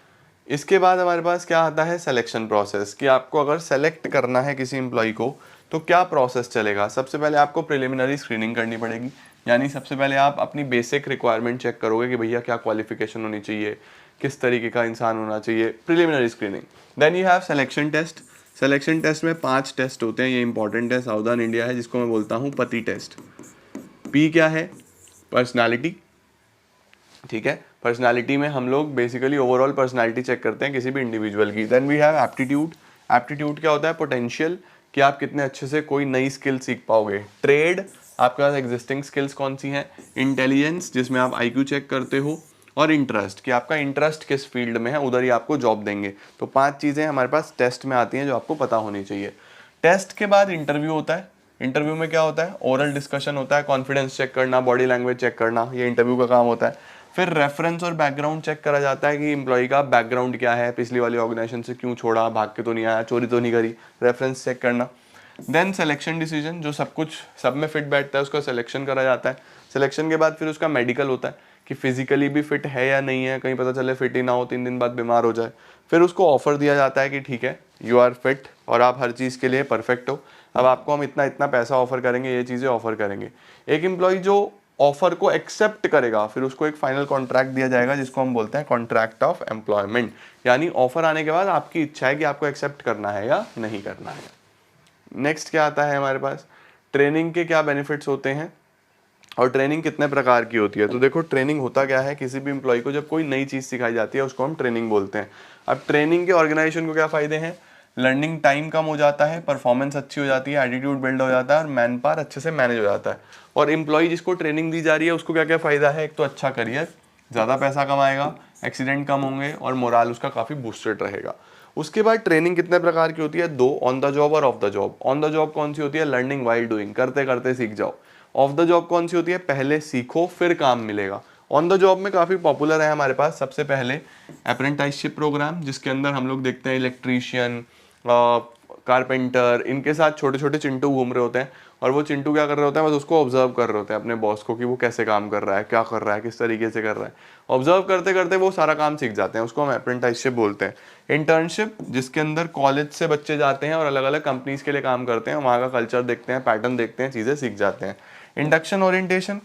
इसके बाद हमारे पास क्या आता है? सिलेक्शन प्रोसेस, कि आपको अगर सेलेक्ट करना है किसी एम्प्लॉय को तो क्या प्रोसेस चलेगा। सबसे पहले आपको प्रिलिमिनरी स्क्रीनिंग करनी पड़ेगी, यानी सबसे पहले आप अपनी बेसिक रिक्वायरमेंट चेक करोगे कि भैया क्या क्वालिफिकेशन होनी चाहिए, किस तरीके का इंसान होना चाहिए, preliminary screening. Then you have selection test. Selection test में 5 टेस्ट होते हैं, ये इंपॉर्टेंट है, सावधान इंडिया है, जिसको मैं बोलता हूँ पति टेस्ट। पी क्या है? पर्सनालिटी। ठीक है। पर्सनालिटी में हम लोग बेसिकली ओवरऑल पर्सनालिटी चेक करते हैं किसी भी इंडिविजुअल की। Then we have aptitude. Aptitude क्या होता है? पोटेंशियल, कि आप कितने अच्छे से कोई नई स्किल सीख पाओगे। ट्रेड, आपके पास एग्जिस्टिंग स्किल्स कौन सी हैं। इंटेलिजेंस, जिसमें आप IQ चेक करते हो। और इंटरेस्ट, कि आपका इंटरेस्ट किस फील्ड में है, उधर ही आपको जॉब देंगे। तो 5 चीज़ें हमारे पास टेस्ट में आती हैं जो आपको पता होनी चाहिए। टेस्ट के बाद इंटरव्यू होता है। इंटरव्यू में क्या होता है? ओरल डिस्कशन होता है, कॉन्फिडेंस चेक करना, बॉडी लैंग्वेज चेक करना, ये इंटरव्यू का काम होता है। फिर रेफरेंस और बैकग्राउंड चेक करा जाता है कि एम्प्लॉय का बैकग्राउंड क्या है, पिछली वाली ऑर्गेनाइजेशन से क्यों छोड़ा, भाग के तो नहीं आया, चोरी तो नहीं करी, रेफरेंस चेक करना। देन सिलेक्शन डिसीजन, जो सब कुछ सब में फिट बैठता है उसका सिलेक्शन करा जाता है। सिलेक्शन के बाद फिर उसका मेडिकल होता है कि फिजिकली भी फिट है या नहीं है, कहीं पता चले फिट ही ना हो, 3 दिन बाद बीमार हो जाए। फिर उसको ऑफर दिया जाता है कि ठीक है यू आर फिट और आप हर चीज़ के लिए परफेक्ट हो, अब आपको हम इतना इतना पैसा ऑफर करेंगे, ये चीज़ें ऑफर करेंगे। एक एम्प्लॉय जो ऑफर को एक्सेप्ट करेगा फिर उसको एक फाइनल कॉन्ट्रैक्ट दिया जाएगा जिसको हम बोलते हैं कॉन्ट्रैक्ट ऑफ एम्प्लॉयमेंट, यानी ऑफर आने के बाद आपकी इच्छा है कि आपको एक्सेप्ट करना है या नहीं करना है। नेक्स्ट क्या आता है हमारे पास? ट्रेनिंग के क्या बेनिफिट्स होते हैं और ट्रेनिंग कितने प्रकार की होती है। तो देखो ट्रेनिंग होता क्या है, किसी भी एम्प्लॉय को जब कोई नई चीज़ सिखाई जाती है उसको हम ट्रेनिंग बोलते हैं। अब ट्रेनिंग के ऑर्गेनाइजेशन को क्या फ़ायदे हैं? लर्निंग टाइम कम हो जाता है, परफॉर्मेंस अच्छी हो जाती है, एटीट्यूड बिल्ड हो जाता है और मैन पावर अच्छे से मैनेज हो जाता है। और एम्प्लॉय जिसको ट्रेनिंग दी जा रही है उसको क्या क्या फ़ायदा है? एक तो अच्छा करियर, ज़्यादा पैसा कमाएगा, एक्सीडेंट कम होंगे और मोराल उसका काफ़ी बूस्टेड रहेगा। उसके बाद ट्रेनिंग कितने प्रकार की होती है? 2, ऑन द जॉब और of the job. On the job कौन सी होती है? लर्निंग वाइल डूइंग, करते करते सीख जाओ। ऑफ द जॉब कौन सी होती है? पहले सीखो फिर काम मिलेगा। ऑन द जॉब में काफ़ी पॉपुलर है हमारे पास सबसे पहले अप्रेंटिसशिप प्रोग्राम, जिसके अंदर हम लोग देखते हैं इलेक्ट्रीशियन, कारपेंटर, इनके साथ छोटे छोटे चिंटू घूम रहे होते हैं और वो चिंटू क्या कर रहे होते हैं, बस उसको ऑब्जर्व कर रहे होते हैं अपने बॉस को कि वो कैसे काम कर रहा है, क्या कर रहा है, किस तरीके से कर रहा है। ऑब्जर्व करते करते वो सारा काम सीख जाते हैं, उसको हम अप्रेंटिसशिप बोलते हैं। इंटर्नशिप, जिसके अंदर कॉलेज से बच्चे जाते हैं और अलग अलग कंपनीज के लिए काम करते हैं, वहाँ का कल्चर देखते हैं, पैटर्न देखते हैं, चीज़ें सीख जाते हैं। इंडक्शन ओरिएंटेशन,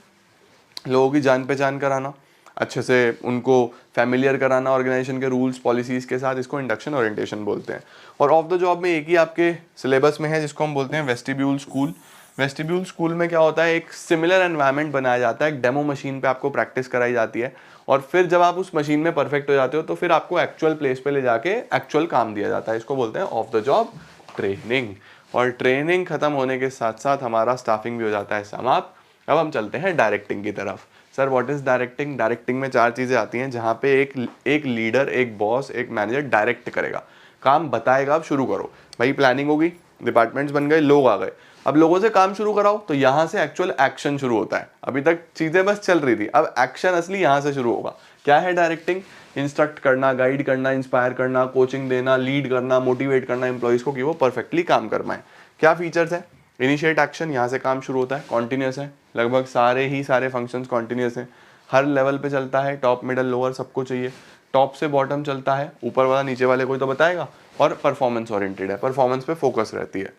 लोगों की जान पहचान कराना, अच्छे से उनको फैमिलियर कराना ऑर्गेनाइजेशन के रूल्स पॉलिसीज के साथ, इसको इंडक्शन ओरिएंटेशन बोलते हैं। और ऑफ द जॉब में एक ही आपके सिलेबस में है जिसको हम बोलते हैं वेस्टिब्यूल स्कूल। वेस्टिब्यूल स्कूल में क्या होता है, एक सिमिलर एनवायरनमेंट बनाया जाता है, एक डेमो मशीन पे आपको प्रैक्टिस कराई जाती है और फिर जब आप उस मशीन में परफेक्ट हो जाते हो तो फिर आपको एक्चुअल प्लेस पे ले जाके एक्चुअल काम दिया जाता है, इसको बोलते हैं ऑफ द जॉब ट्रेनिंग। और ट्रेनिंग खत्म होने के साथ साथ हमारा स्टाफिंग भी हो जाता है समाप्त। अब हम चलते हैं डायरेक्टिंग की तरफ। Sir what is directing? Directing में 4 चीज़ें आती हैं जहाँ पे एक लीडर, एक बॉस, एक मैनेजर डायरेक्ट करेगा, काम बताएगा, अब शुरू करो भाई, प्लानिंग होगी, डिपार्टमेंट्स बन गए, लोग आ गए, अब लोगों से काम शुरू कराओ, तो यहाँ से एक्चुअल एक्शन शुरू होता है। अभी तक चीज़ें बस चल रही थी, अब एक्शन असली यहाँ से शुरू होगा। क्या है डायरेक्टिंग? इंस्ट्रक्ट करना, गाइड करना, इंस्पायर करना, कोचिंग देना, लीड करना, मोटिवेट करना एम्प्लॉइज को कि वो परफेक्टली काम कर पाए। क्या फीचर्स है? इनिशिएट एक्शन, यहाँ से काम शुरू होता है, कॉन्टिन्यूस है, लगभग सारे फंक्शंस कॉन्टिन्यूस हैं, हर लेवल पे चलता है, टॉप मिडल लोअर सबको चाहिए, टॉप से बॉटम चलता है, ऊपर वाला नीचे वाले को तो बताएगा, और परफॉर्मेंस ओरिएंटेड है, परफॉर्मेंस पे फोकस रहती है।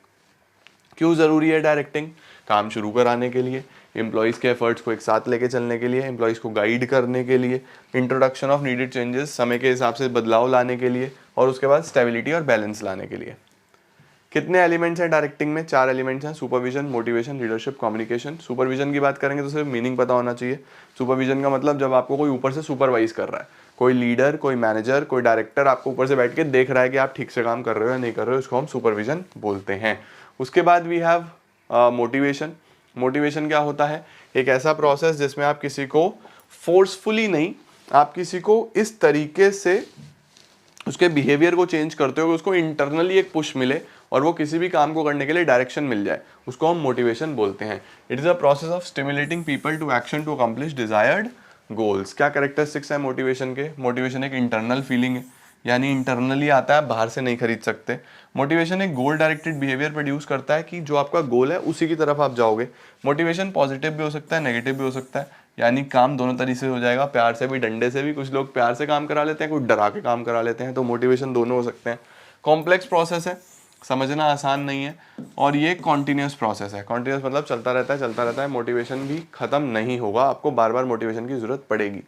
क्यों ज़रूरी है डायरेक्टिंग? काम शुरू कराने के लिए, एम्प्लॉइज़ के एफर्ट्स को एक साथ लेके चलने के लिए, एम्प्लॉइज़ को गाइड करने के लिए, इंट्रोडक्शन ऑफ नीडेड चेंजेस, समय के हिसाब से बदलाव लाने के लिए, और उसके बाद स्टेबिलिटी और बैलेंस लाने के लिए। कितने एलिमेंट्स हैं डायरेक्टिंग में? 4 एलिमेंट्स हैं, supervision, motivation, leadership, communication. Supervision की बात करेंगे तो सिर्फ मीनिंग पता होना चाहिए। सुपरविजन का मतलब जब आपको कोई ऊपर से सुपरवाइज कर रहा है, कोई लीडर, कोई मैनेजर, कोई डायरेक्टर आपको ऊपर से बैठ के देख रहा है कि आप ठीक से काम कर रहे हो या नहीं कर रहे हो, इसको हम सुपरविजन बोलते हैं। उसके बाद वी हैव मोटिवेशन। मोटिवेशन क्या होता है? एक ऐसा प्रोसेस जिसमें आप किसी को फोर्सफुली नहीं, आप किसी को इस तरीके से उसके बिहेवियर को चेंज करते हो कि उसको इंटरनली एक पुश मिले और वो किसी भी काम को करने के लिए डायरेक्शन मिल जाए, उसको हम मोटिवेशन बोलते हैं। It is a process of stimulating people to action to accomplish desired goals. क्या कैरेक्टरिस्टिक्स है मोटिवेशन के? मोटिवेशन एक इंटरनल फीलिंग है, यानी इंटरनली आता है, बाहर से नहीं खरीद सकते। मोटिवेशन एक गोल डायरेक्टेड बिहेवियर प्रोड्यूस करता है कि जो आपका गोल है उसी की तरफ आप जाओगे। मोटिवेशन पॉजिटिव भी हो सकता है, नेगेटिव भी हो सकता है, यानी काम दोनों तरीके से हो जाएगा, प्यार से भी, डंडे से भी। कुछ लोग प्यार से काम करा लेते हैं, कुछ डरा के काम करा लेते हैं, तो मोटिवेशन दोनों हो सकते हैं। कॉम्प्लेक्स प्रोसेस है, समझना आसान नहीं है, और ये कॉन्टिन्यूस प्रोसेस है। कॉन्टिन्यूस मतलब चलता रहता है, मोटिवेशन भी खत्म नहीं होगा, आपको बार बार मोटिवेशन की जरूरत पड़ेगी।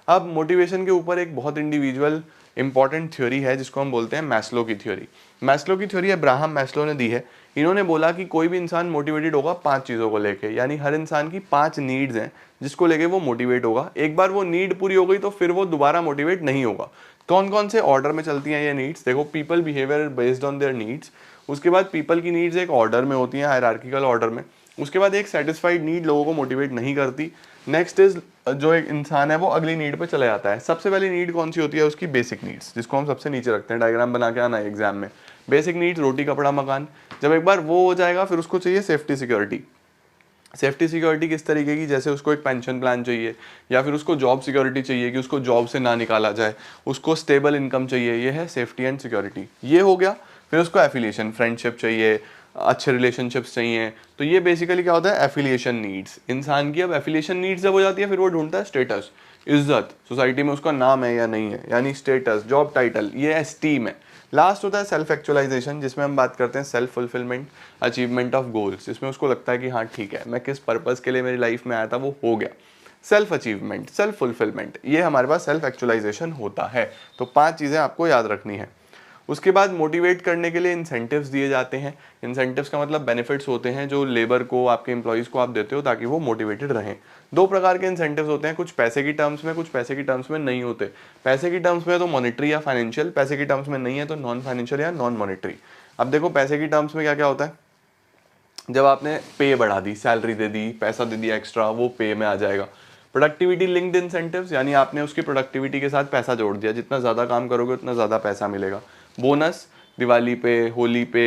अब मोटिवेशन के ऊपर एक बहुत इंडिविजुअल इंपॉर्टेंट थ्योरी है जिसको हम बोलते हैं मैस्लो की थ्योरी। मैस्लो की थ्योरी अब्राहम मैस्लो ने दी है। इन्होंने बोला कि कोई भी इंसान मोटिवेटेड होगा 5 चीज़ों को लेके, यानी हर इंसान की 5 नीड्स हैं जिसको लेके वो मोटिवेट होगा। एक बार वो नीड पूरी हो गई तो फिर वो दोबारा मोटिवेट नहीं होगा। कौन कौन से ऑर्डर में चलती हैं ये नीड्स? देखो, people behaviour based on their needs. उसके बाद पीपल की नीड्स एक ऑर्डर में होती हैं, हायरार्किकल ऑर्डर में। उसके बाद एक सेटिस्फाइड नीड लोगों को मोटिवेट नहीं करती। नेक्स्ट इज, जो एक इंसान है वो अगली नीड पे चला जाता है। सबसे पहली नीड कौन सी होती है? उसकी बेसिक नीड्स, जिसको हम सबसे नीचे रखते हैं। डायग्राम बना के आना है एग्जाम में। बेसिक नीड्स, रोटी कपड़ा मकान। जब एक बार वो हो जाएगा फिर उसको चाहिए सेफ्टी सिक्योरिटी। सेफ्टी सिक्योरिटी किस तरीके की? जैसे उसको एक पेंशन प्लान चाहिए, या फिर उसको जॉब सिक्योरिटी चाहिए कि उसको जॉब से ना निकाला जाए, उसको स्टेबल इनकम चाहिए, ये है सेफ्टी एंड सिक्योरिटी। ये हो गया। फिर उसको एफिलिएशन, फ्रेंडशिप चाहिए, अच्छे रिलेशनशिप्स चाहिए। तो ये बेसिकली क्या होता है? एफिलिएशन नीड्स इंसान की। अब एफिलिएशन नीड्स जब हो जाती है फिर वो ढूंढता है स्टेटस, इज्जत, सोसाइटी में उसका नाम है या नहीं है, यानी स्टेटस, जॉब टाइटल, ये एस्टीम है। लास्ट होता है सेल्फ एक्चुअलाइजेशन, जिसमें हम बात करते हैं self fulfilment, achievement of goals, जिसमें उसको लगता है कि हाँ ठीक है, मैं किस पर्पस के लिए मेरी लाइफ में आया था वो हो गया। सेल्फ अचीवमेंट, सेल्फ फुलफिलमेंट, ये हमारे पास सेल्फ एक्चुअलाइजेशन होता है। तो 5 चीज़ें आपको याद रखनी है। उसके बाद मोटिवेट करने के लिए इंसेंटिव्स दिए जाते हैं। इंसेंटिव्स का मतलब बेनिफिट्स होते हैं जो लेबर को, आपके एम्प्लॉइज़ को आप देते हो ताकि वो मोटिवेटेड रहें। 2 प्रकार के इंसेंटिव्स होते हैं, कुछ पैसे की टर्म्स में, कुछ पैसे की टर्म्स में नहीं होते। पैसे की टर्म्स में तो मॉनिटरी या फाइनेंशियल, पैसे की टर्म्स में नहीं है तो नॉन फाइनेंशियल या नॉन मॉनिटरी। अब देखो पैसे की टर्म्स में क्या क्या होता है। जब आपने पे बढ़ा दी, सैलरी दे दी, पैसा दे दिया एक्स्ट्रा, वो पे में आ जाएगा। प्रोडक्टिविटी लिंक्ड इंसेंटिव्स, यानी आपने उसकी प्रोडक्टिविटी के साथ पैसा जोड़ दिया, जितना ज़्यादा काम करोगे उतना ज़्यादा पैसा मिलेगा। बोनस, दिवाली पे, होली पे,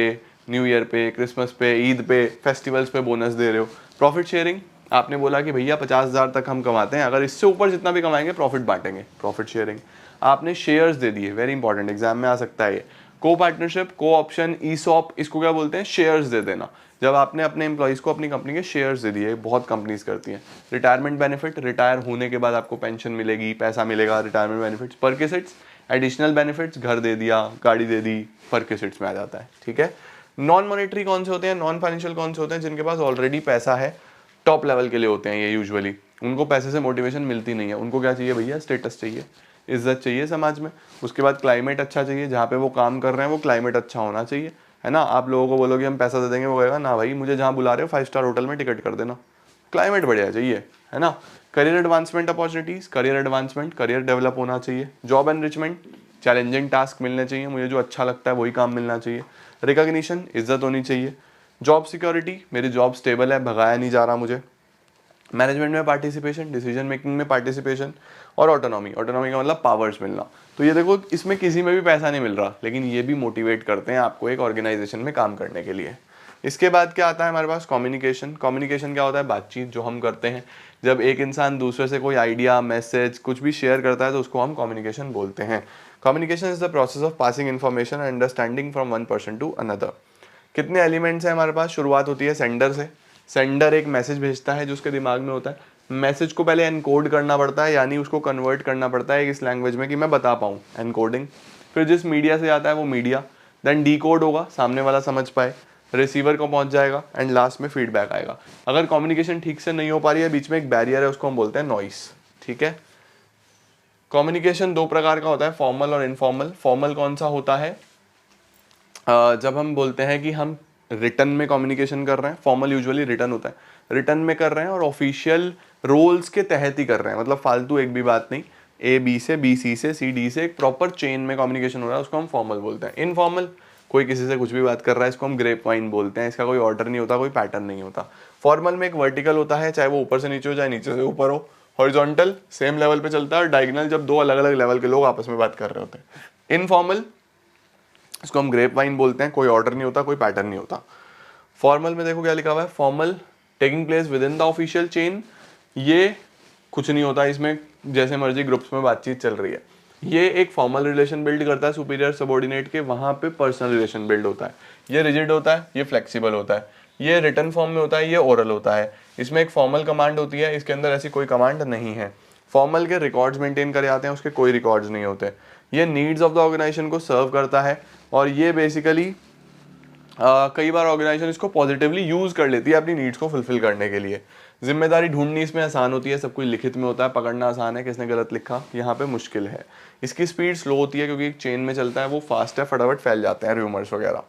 न्यू ईयर पे, क्रिसमस पे, ईद पे, फेस्टिवल्स पे बोनस दे रहे हो। प्रॉफिट शेयरिंग, आपने बोला कि भैया 50,000 तक हम कमाते हैं, अगर इससे ऊपर जितना भी कमाएंगे प्रॉफिट बांटेंगे, प्रॉफिट शेयरिंग। आपने शेयर्स दे दिए, वेरी इंपॉर्टेंट, एग्जाम में आ सकता है ये। को पार्टनरशिप, को ऑप्शन, ईसॉप, इसको क्या बोलते हैं, शेयर्स दे देना। जब आपने अपने एम्प्लॉइज को अपनी कंपनी के शेयर्स दे दिए, बहुत कंपनीज करती हैं। रिटायरमेंट बेनिफिट, रिटायर होने के बाद आपको पेंशन मिलेगी, पैसा मिलेगा, retirement benefits. Perquisites, additional benefits, घर दे दिया, गाड़ी दे दी, परक्विजिट्स में आ जाता है, ठीक है। नॉन मॉनेटरी कौन से होते हैं, नॉन फाइनेंशियल कौन से होते हैं, जिनके पास ऑलरेडी पैसा है, टॉप लेवल के लिए होते हैं ये यूजुअली। उनको पैसे से मोटिवेशन मिलती नहीं है, उनको क्या चाहिए भैया, स्टेटस चाहिए, इज्जत चाहिए समाज में। उसके बाद क्लाइमेट अच्छा चाहिए, जहाँ पे वो काम कर रहे हैं वो क्लाइमेट अच्छा होना चाहिए, है ना। आप लोगों को बोलोगे हम पैसा दे देंगे, वो कहेगा ना भाई मुझे जहाँ बुला रहे हो 5 स्टार होटल में टिकट कर देना। क्लाइमेट बढ़िया चाहिए, है ना। Career advancement opportunities, career advancement, career develop होना चाहिए। जॉब एनरिचमेंट, चैलेंजिंग टास्क मिलने चाहिए, मुझे जो अच्छा लगता है वही काम मिलना चाहिए। रिकॉग्निशन, इज्जत होनी चाहिए। जॉब सिक्योरिटी, मेरी जॉब स्टेबल है, भगाया नहीं जा रहा मुझे। मैनेजमेंट में पार्टिसिपेशन, डिसीजन मेकिंग में पार्टिसिपेशन। और ऑटोनॉमी, ऑटोनॉमी का मतलब पावर्स मिलना। तो ये देखो, इसमें किसी में भी पैसा नहीं मिल रहा, लेकिन ये भी मोटिवेट करते हैं आपको एक ऑर्गेनाइजेशन में काम करने के लिए। इसके बाद क्या आता है हमारे पास, कम्युनिकेशन। कम्युनिकेशन क्या होता है, बातचीत जो हम करते हैं। जब एक इंसान दूसरे से कोई आइडिया, मैसेज, कुछ भी शेयर करता है तो उसको हम कम्युनिकेशन बोलते हैं। Communication is the process of passing information and understanding from one person to another. कितने एलिमेंट्स हैं हमारे पास, शुरुआत होती है सेंडर से। सेंडर एक मैसेज भेजता है जो उसके दिमाग में होता है। मैसेज को पहले एनकोड करना पड़ता है, यानी उसको कन्वर्ट करना पड़ता है इस लैंग्वेज में कि मैं बता पाऊँ, एनकोडिंग। फिर जिस मीडिया से आता है वो मीडिया, देन डीकोड होगा, सामने वाला समझ पाए, रिसीवर को पहुंच जाएगा, एंड लास्ट में फीडबैक आएगा। अगर कम्युनिकेशन ठीक से नहीं हो पा रही है, बीच में एक बैरियर है, उसको हम बोलते हैं नॉइस, ठीक है। कम्युनिकेशन दो प्रकार का होता है, फॉर्मल और इनफॉर्मल। फॉर्मल कौन सा होता है, जब हम बोलते हैं कि हम रिटर्न में कम्युनिकेशन कर रहे हैं। फॉर्मल यूजुअली रिटर्न होता है, रिटर्न में कर रहे हैं और ऑफिशियल रोल्स के तहत ही कर रहे हैं, मतलब फालतू एक भी बात नहीं, ए बी से, बी सी से, सी डी से, एक प्रॉपर चेन में कम्युनिकेशन हो रहा है, उसको हम फॉर्मल बोलते हैं। इनफॉर्मल, कोई किसी से कुछ भी बात कर रहा है, इसको हम ग्रेप वाइन बोलते हैं, इसका कोई ऑर्डर नहीं होता, कोई पैटर्न नहीं होता। फॉर्मल में एक वर्टिकल होता है, चाहे वो ऊपर से नीचे हो, चाहे नीचे से ऊपर हो। हॉरिजॉन्टल सेम लेवल पे चलता है, और डायगोनल जब दो अलग अलग लेवल के लोग आपस में बात कर रहे होते हैं। इनफॉर्मल, इसको हम ग्रेप वाइन बोलते हैं, कोई ऑर्डर नहीं होता, कोई पैटर्न नहीं होता। फॉर्मल में देखो क्या लिखा हुआ है, formal taking place with in the official chain. ये कुछ नहीं होता इसमें, जैसे मर्जी ग्रुप्स में बातचीत चल रही है। ये एक फॉर्मल रिलेशन बिल्ड करता है सुपीरियर सबॉर्डिनेट के, वहाँ पे पर्सनल रिलेशन बिल्ड होता है। ये रिजिड होता है, ये फ्लेक्सिबल होता है, ये रिटर्न फॉर्म में होता है, ये ओरल होता है। इसमें एक फॉर्मल कमांड होती है, इसके अंदर ऐसी कोई कमांड नहीं है। फॉर्मल के रिकॉर्ड्स मेंटेन करे जाते हैं, उसके कोई रिकॉर्ड्स नहीं होते। ये नीड्स ऑफ द ऑर्गेनाइजेशन को सर्व करता है, और ये बेसिकली कई बार ऑर्गेनाइजेशन इसको पॉजिटिवली यूज कर लेती है अपनी नीड्स को फुलफिल करने के लिए। जिम्मेदारी ढूंढनी इसमें आसान होती है, सब कुछ लिखित में होता है, पकड़ना आसान है, किसने गलत लिखा यहाँ पे मुश्किल है। इसकी स्पीड स्लो होती है क्योंकि एक चेन में चलता है, वो फास्ट है, फटाफट फैल जाते हैं रूमर्स वगैरह।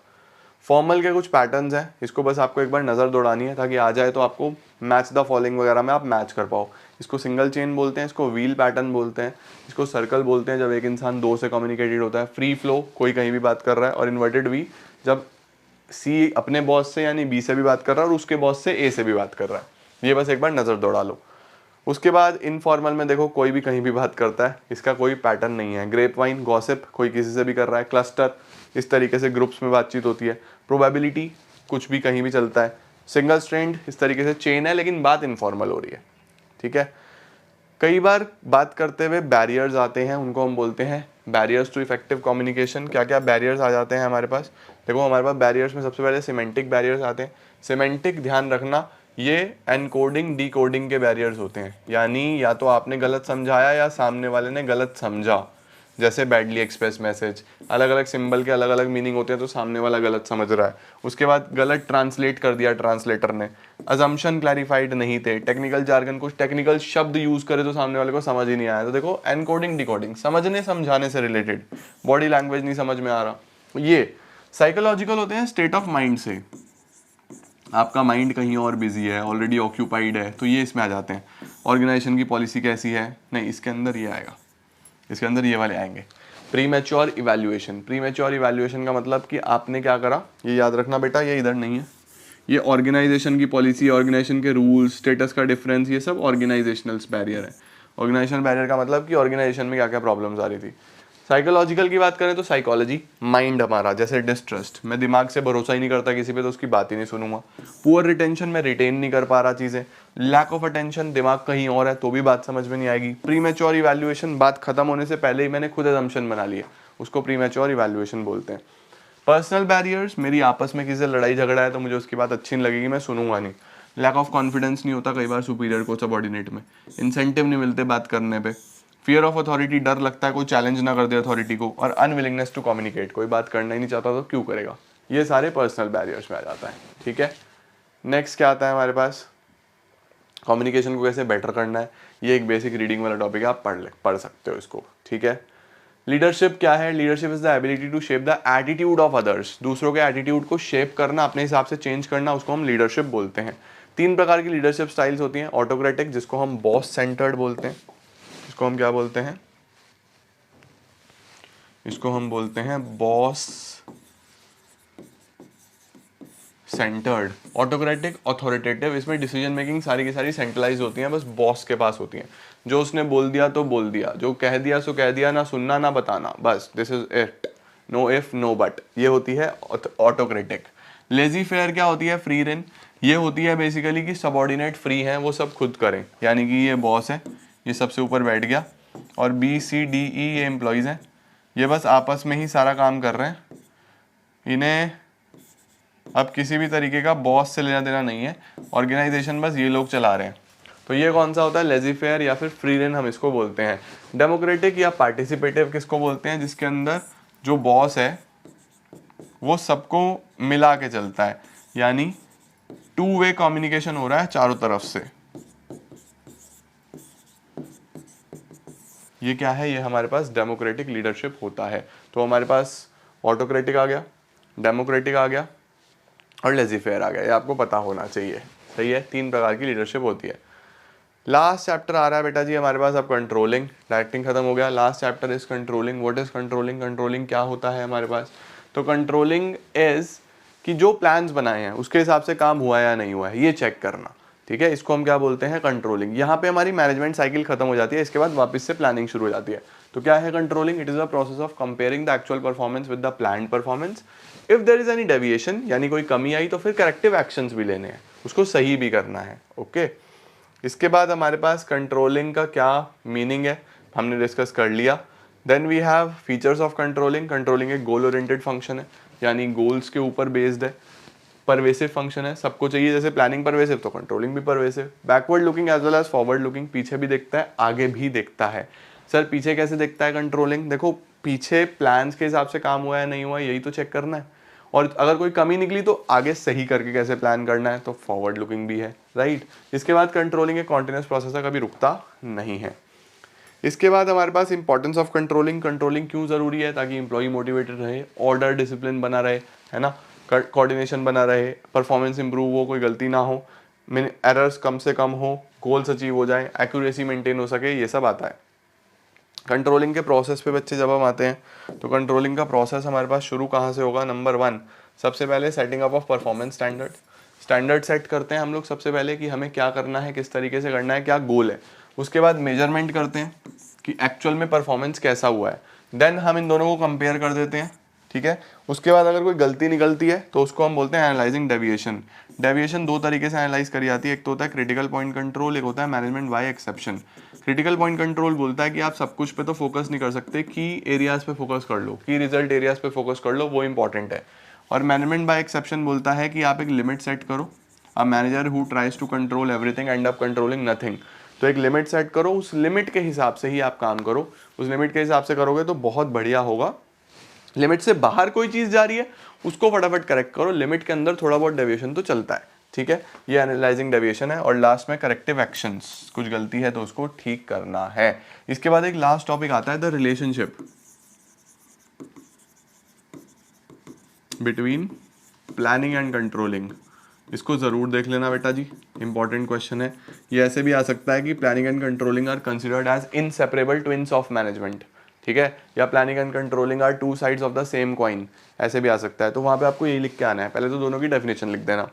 फॉर्मल के कुछ पैटर्न्स हैं, इसको बस आपको एक बार नज़र दौड़ानी है ताकि आ जाए तो आपको मैच द फॉलोइंग वगैरह में आप मैच कर पाओ। इसको सिंगल चेन बोलते हैं, इसको व्हील पैटर्न बोलते हैं, इसको सर्कल बोलते हैं जब एक इंसान दो से कम्युनिकेटेड होता है। फ्री फ्लो, कोई कहीं भी बात कर रहा है, और इन्वर्टेड वी, जब सी अपने बॉस से यानी बी से भी बात कर रहा है और उसके बॉस से ए से भी बात कर रहा है। ये बस एक बार नज़र दौड़ा लो। उसके बाद इनफॉर्मल में देखो, कोई भी कहीं भी बात करता है, इसका कोई पैटर्न नहीं है। ग्रेप वाइन, गॉसिप, कोई किसी से भी कर रहा है। क्लस्टर, इस तरीके से ग्रुप्स में बातचीत होती है। प्रोबेबिलिटी, कुछ भी कहीं भी चलता है। सिंगल स्ट्रेंड, इस तरीके से चेन है लेकिन बात इनफॉर्मल हो रही है, ठीक है। कई बार बात करते हुए बैरियर्स आते हैं, उनको हम बोलते हैं बैरियर्स टू इफेक्टिव कम्युनिकेशन। क्या क्या बैरियर्स आ जाते हैं हमारे पास, देखो हमारे पास बैरियर्स में सबसे पहले सिमेंटिक बैरियर्स आते हैं। सिमेंटिक, ध्यान रखना, ये एनकोडिंग डीकोडिंग के बैरियर्स होते हैं, यानी या तो आपने गलत समझाया या सामने वाले ने गलत समझा। जैसे बैडली एक्सप्रेस मैसेज, अलग अलग सिंबल के अलग अलग मीनिंग होते हैं, तो सामने वाला गलत समझ रहा है। उसके बाद गलत ट्रांसलेट कर दिया ट्रांसलेटर ने, अजम्पशन क्लैरिफाइड नहीं थे, टेक्निकल जार्गन, कुछ टेक्निकल शब्द यूज करे तो सामने वाले को समझ ही नहीं आया। तो देखो एनकोडिंग डिकोडिंग, समझने समझाने से रिलेटेड, बॉडी लैंग्वेज नहीं समझ में आ रहा। ये साइकोलॉजिकल होते हैं, स्टेट ऑफ माइंड से, आपका माइंड कहीं और बिजी है, ऑलरेडी ऑक्यूपाइड है, तो ये इसमें आ जाते हैं। ऑर्गेनाइजेशन की पॉलिसी कैसी है, नहीं इसके अंदर ये आएगा, इसके अंदर ये वाले आएंगे। Pre mature evaluation, pre mature evaluation का मतलब कि आपने क्या करा, ये याद रखना बेटा, ये इधर नहीं है, ये ऑर्गेनाइजेशन की पॉलिसी, ऑर्गेनाइजेशन के रूल्स, स्टेटस का डिफरेंस, ये सब ऑर्गेनाइजेशनल बैरियर है। ऑर्गेनाइजेशनल बैरियर का मतलब कि ऑर्गेनाइजेशन में क्या क्या प्रॉब्लम्स आ रही थी। साइकोलॉजिकल की बात करें तो साइकोलॉजी, माइंड हमारा, जैसे डिस्ट्रस्ट, मैं दिमाग से भरोसा ही नहीं करता किसी पे, तो उसकी बात ही नहीं सुनूंगा। पुअर रिटेंशन, में रिटेन नहीं कर पा रहा चीज़ें। लैक ऑफ अटेंशन, दिमाग कहीं और है तो भी बात समझ में नहीं आएगी। प्री मैच्योर इवैल्यूएशन, बात खत्म होने से पहले ही मैंने खुद असम्पशन बना लिया, उसको प्री मैच्योर इवैल्यूएशन बोलते हैं। पर्सनल बैरियर्स, मेरी आपस में किसी से लड़ाई झगड़ा है तो मुझे उसकी बात अच्छी नहीं लगेगी, मैं सुनूंगा नहीं। लैक ऑफ कॉन्फिडेंस नहीं होता कई बार सुपीरियर को सबॉर्डिनेट में, इंसेंटिव नहीं मिलते बात करने पे, फियर ऑफ अथॉरिटी, डर लगता है कोई चैलेंज ना कर दे अथॉरिटी को, और अनविलिंगनेस टू कम्युनिकेट, कोई बात करना ही नहीं चाहता तो क्यों करेगा। ये सारे पर्सनल बैरियर्स में आ जाता है, ठीक है। नेक्स्ट क्या आता है हमारे पास, कम्युनिकेशन को कैसे बेटर करना है, ये एक बेसिक रीडिंग वाला टॉपिक है, आप पढ़ सकते हो इसको, ठीक है। लीडरशिप क्या है, leadership is the ability to shape the attitude of others, दूसरों के एटीट्यूड को शेप करना, अपने हिसाब से चेंज करना, उसको हम लीडरशिप बोलते हैं। 3 प्रकार की लीडरशिप स्टाइल्स होती हैं, ऑटोक्रेटिक जिसको हम बॉस सेंटर्ड बोलते हैं, इसको हम क्या बोलते हैं, इसको हम बोलते हैं बॉस सेंटर्ड। ऑटोक्रेटिक अथॉरिटेटिव, इसमें डिसीजन मेकिंग सारी की सारी सेंट्रलाइज होती हैं, बस बॉस के पास होती हैं, जो उसने बोल दिया तो बोल दिया, जो कह दिया सो कह दिया, ना सुनना ना बताना, बस this is it, no if no but, ये होती है ऑटोक्रेटिक। लेजी फेयर क्या होती है, फ्री रेन, ये होती है बेसिकली कि सबॉर्डिनेट फ्री हैं, वो सब खुद करें, यानी कि ये बॉस है, ये सबसे ऊपर बैठ गया, और BCDE ये एम्प्लॉयज़ हैं, ये बस आपस में ही सारा काम कर रहे हैं, इन्हें अब किसी भी तरीके का बॉस से लेना देना नहीं है, ऑर्गेनाइजेशन बस ये लोग चला रहे हैं। तो ये कौन सा होता है, लेजी फेयर या फिर फ्री रेन हम इसको बोलते हैं। डेमोक्रेटिक या पार्टिसिपेटिव किसको बोलते हैं, जिसके अंदर जो बॉस है वो सबको मिला के चलता है, यानी 2 वे कम्युनिकेशन हो रहा है चारों तरफ से। ये क्या है, ये हमारे पास डेमोक्रेटिक लीडरशिप होता है। तो हमारे पास ऑटोक्रेटिक आ गया, डेमोक्रेटिक आ गया और लेजी फेयर आ गया, ये आपको पता होना चाहिए, सही है। 3 प्रकार की लीडरशिप होती है। लास्ट चैप्टर आ रहा है बेटा जी हमारे पास, अब कंट्रोलिंग, डायरेक्टिंग खत्म हो गया, last chapter is controlling. What is controlling, controlling क्या होता है हमारे पास, तो कंट्रोलिंग इज कि जो प्लान्स बनाए हैं उसके हिसाब से काम हुआ या नहीं हुआ है, ये चेक करना, ठीक है, इसको हम क्या बोलते हैं, कंट्रोलिंग। यहाँ पे हमारी मैनेजमेंट साइकिल खत्म हो जाती है, इसके बाद वापस से प्लानिंग शुरू हो जाती है। तो क्या है controlling, it is a process of comparing the actual performance with the planned performance. If there is any deviation, यानी कोई कमी आई तो फिर करेक्टिव एक्शंस भी लेने हैं, उसको सही भी करना है, ओके। इसके बाद हमारे पास कंट्रोलिंग का क्या मीनिंग है हमने डिस्कस कर लिया। Then we have features of controlling. Controlling एक गोल ओरिएंटेड फंक्शन है, यानी गोल्स के ऊपर बेस्ड है। परवेसिव फंक्शन है, सबको चाहिए, जैसे प्लानिंग परवेसिव तो कंट्रोलिंग भी pervasive. Backward looking as well as forward looking, पीछे भी देखता है आगे भी देखता है। सर पीछे कैसे देखता है कंट्रोलिंग, देखो पीछे प्लान्स के हिसाब से काम हुआ है नहीं हुआ है, यही तो चेक करना है, और अगर कोई कमी निकली तो आगे सही करके कैसे प्लान करना है, तो फॉरवर्ड लुकिंग भी है, राइट। इसके बाद कंट्रोलिंग एक कॉन्टिन्यूस प्रोसेस है, कभी रुकता नहीं है। इसके बाद हमारे पास इंपॉर्टेंस ऑफ कंट्रोलिंग। कंट्रोलिंग क्यों जरूरी है, ताकि इंप्लॉई मोटिवेटेड रहे, ऑर्डर डिसिप्लिन बना रहे, है ना, कोऑर्डिनेशन बना रहे, परफॉर्मेंस इंप्रूव हो, कोई गलती ना हो, एरर्स कम से कम हो, गोल्स अचीव हो जाए, एक्यूरेसी मेंटेन हो सके, ये सब आता है। कंट्रोलिंग के प्रोसेस पे बच्चे जब हम आते हैं तो कंट्रोलिंग का प्रोसेस हमारे पास शुरू कहाँ से होगा, नंबर 1 सबसे पहले setting up of performance standard. Standard set करते हैं हम लोग सबसे पहले कि हमें क्या करना है, किस तरीके से करना है, क्या गोल है। उसके बाद मेजरमेंट करते हैं कि एक्चुअल में परफॉर्मेंस कैसा हुआ है। देन हम इन दोनों को कंपेयर कर देते हैं, ठीक है। उसके बाद अगर कोई गलती निकलती है तो उसको हम बोलते हैं एनालाइजिंग डेविएशन। डेविएशन 2 तरीके से एनालाइज करी जाती है, एक तो होता है क्रिटिकल पॉइंट कंट्रोल, एक होता है management by exception. Critical point control बोलता है कि आप सब कुछ पे तो फोकस नहीं कर सकते, की एरियाज पे फोकस कर लो, की रिजल्ट एरियाज पे फोकस कर लो, वो इंपॉर्टेंट है। और मैनेजमेंट बाय एक्सेप्शन बोलता है कि आप एक लिमिट सेट करो। A manager who tries to control everything end up controlling nothing. तो एक लिमिट सेट करो, उस लिमिट के हिसाब से ही आप काम करो, उस लिमिट के हिसाब से करोगे तो बहुत बढ़िया होगा। लिमिट से बाहर कोई चीज जा रही है उसको फटाफट करेक्ट करो, लिमिट के अंदर थोड़ा बहुत डेविएशन तो चलता है, ठीक है। ये एनालाइजिंग डेविएशन है। और लास्ट में करेक्टिव एक्शंस, कुछ गलती है तो उसको ठीक करना है। इसके बाद एक लास्ट टॉपिक आता है the relationship between planning and controlling. इसको जरूर देख लेना बेटा जी, इंपॉर्टेंट क्वेश्चन है। ये ऐसे भी आ सकता है कि planning and controlling are considered as inseparable twins of management, ठीक है, या planning and controlling are 2 sides of the same coin, ऐसे भी आ सकता है। तो वहाँ पे आपको यही लिख के आना है, पहले तो दोनों की डेफिनेशन लिख देना,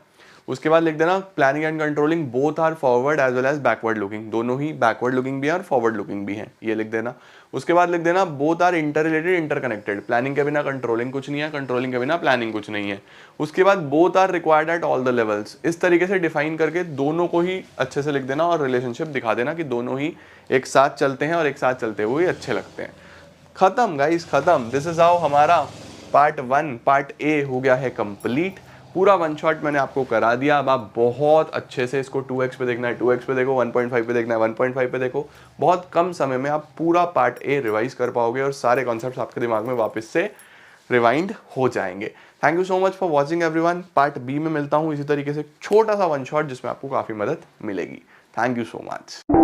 उसके बाद लिख देना planning and controlling both are forward as well as backward looking, दोनों ही बैकवर्ड लुकिंग भी है और फॉरवर्ड लुकिंग भी है, ये लिख देना। उसके बाद लिख देना both are inter related interconnected, planning के बिना कंट्रोलिंग कुछ नहीं है, कंट्रोलिंग के बिना प्लानिंग कुछ नहीं है। उसके बाद both are required at all the levels, इस तरीके से डिफाइन करके दोनों को ही अच्छे से लिख देना और रिलेशनशिप दिखा देना कि दोनों ही एक साथ चलते हैं और एक साथ चलते हुए अच्छे लगते हैं। खत्म गाइस, खत्म। दिस इज हाउ हमारा पार्ट 1 पार्ट ए हो गया है कंप्लीट। पूरा वन शॉट मैंने आपको करा दिया। अब आप बहुत अच्छे से इसको 2x पे देखना है 2x पे देखो, 1.5 पे देखना है 1.5 पे देखो। बहुत कम समय में आप पूरा पार्ट ए रिवाइज कर पाओगे और सारे कॉन्सेप्ट्स आपके दिमाग में वापस से रिवाइंड हो जाएंगे। Thank you so much for watching everyone. Part B में मिलता हूँ इसी तरीके से छोटा सा वन शॉट जिसमें आपको काफ़ी मदद मिलेगी। Thank you so much.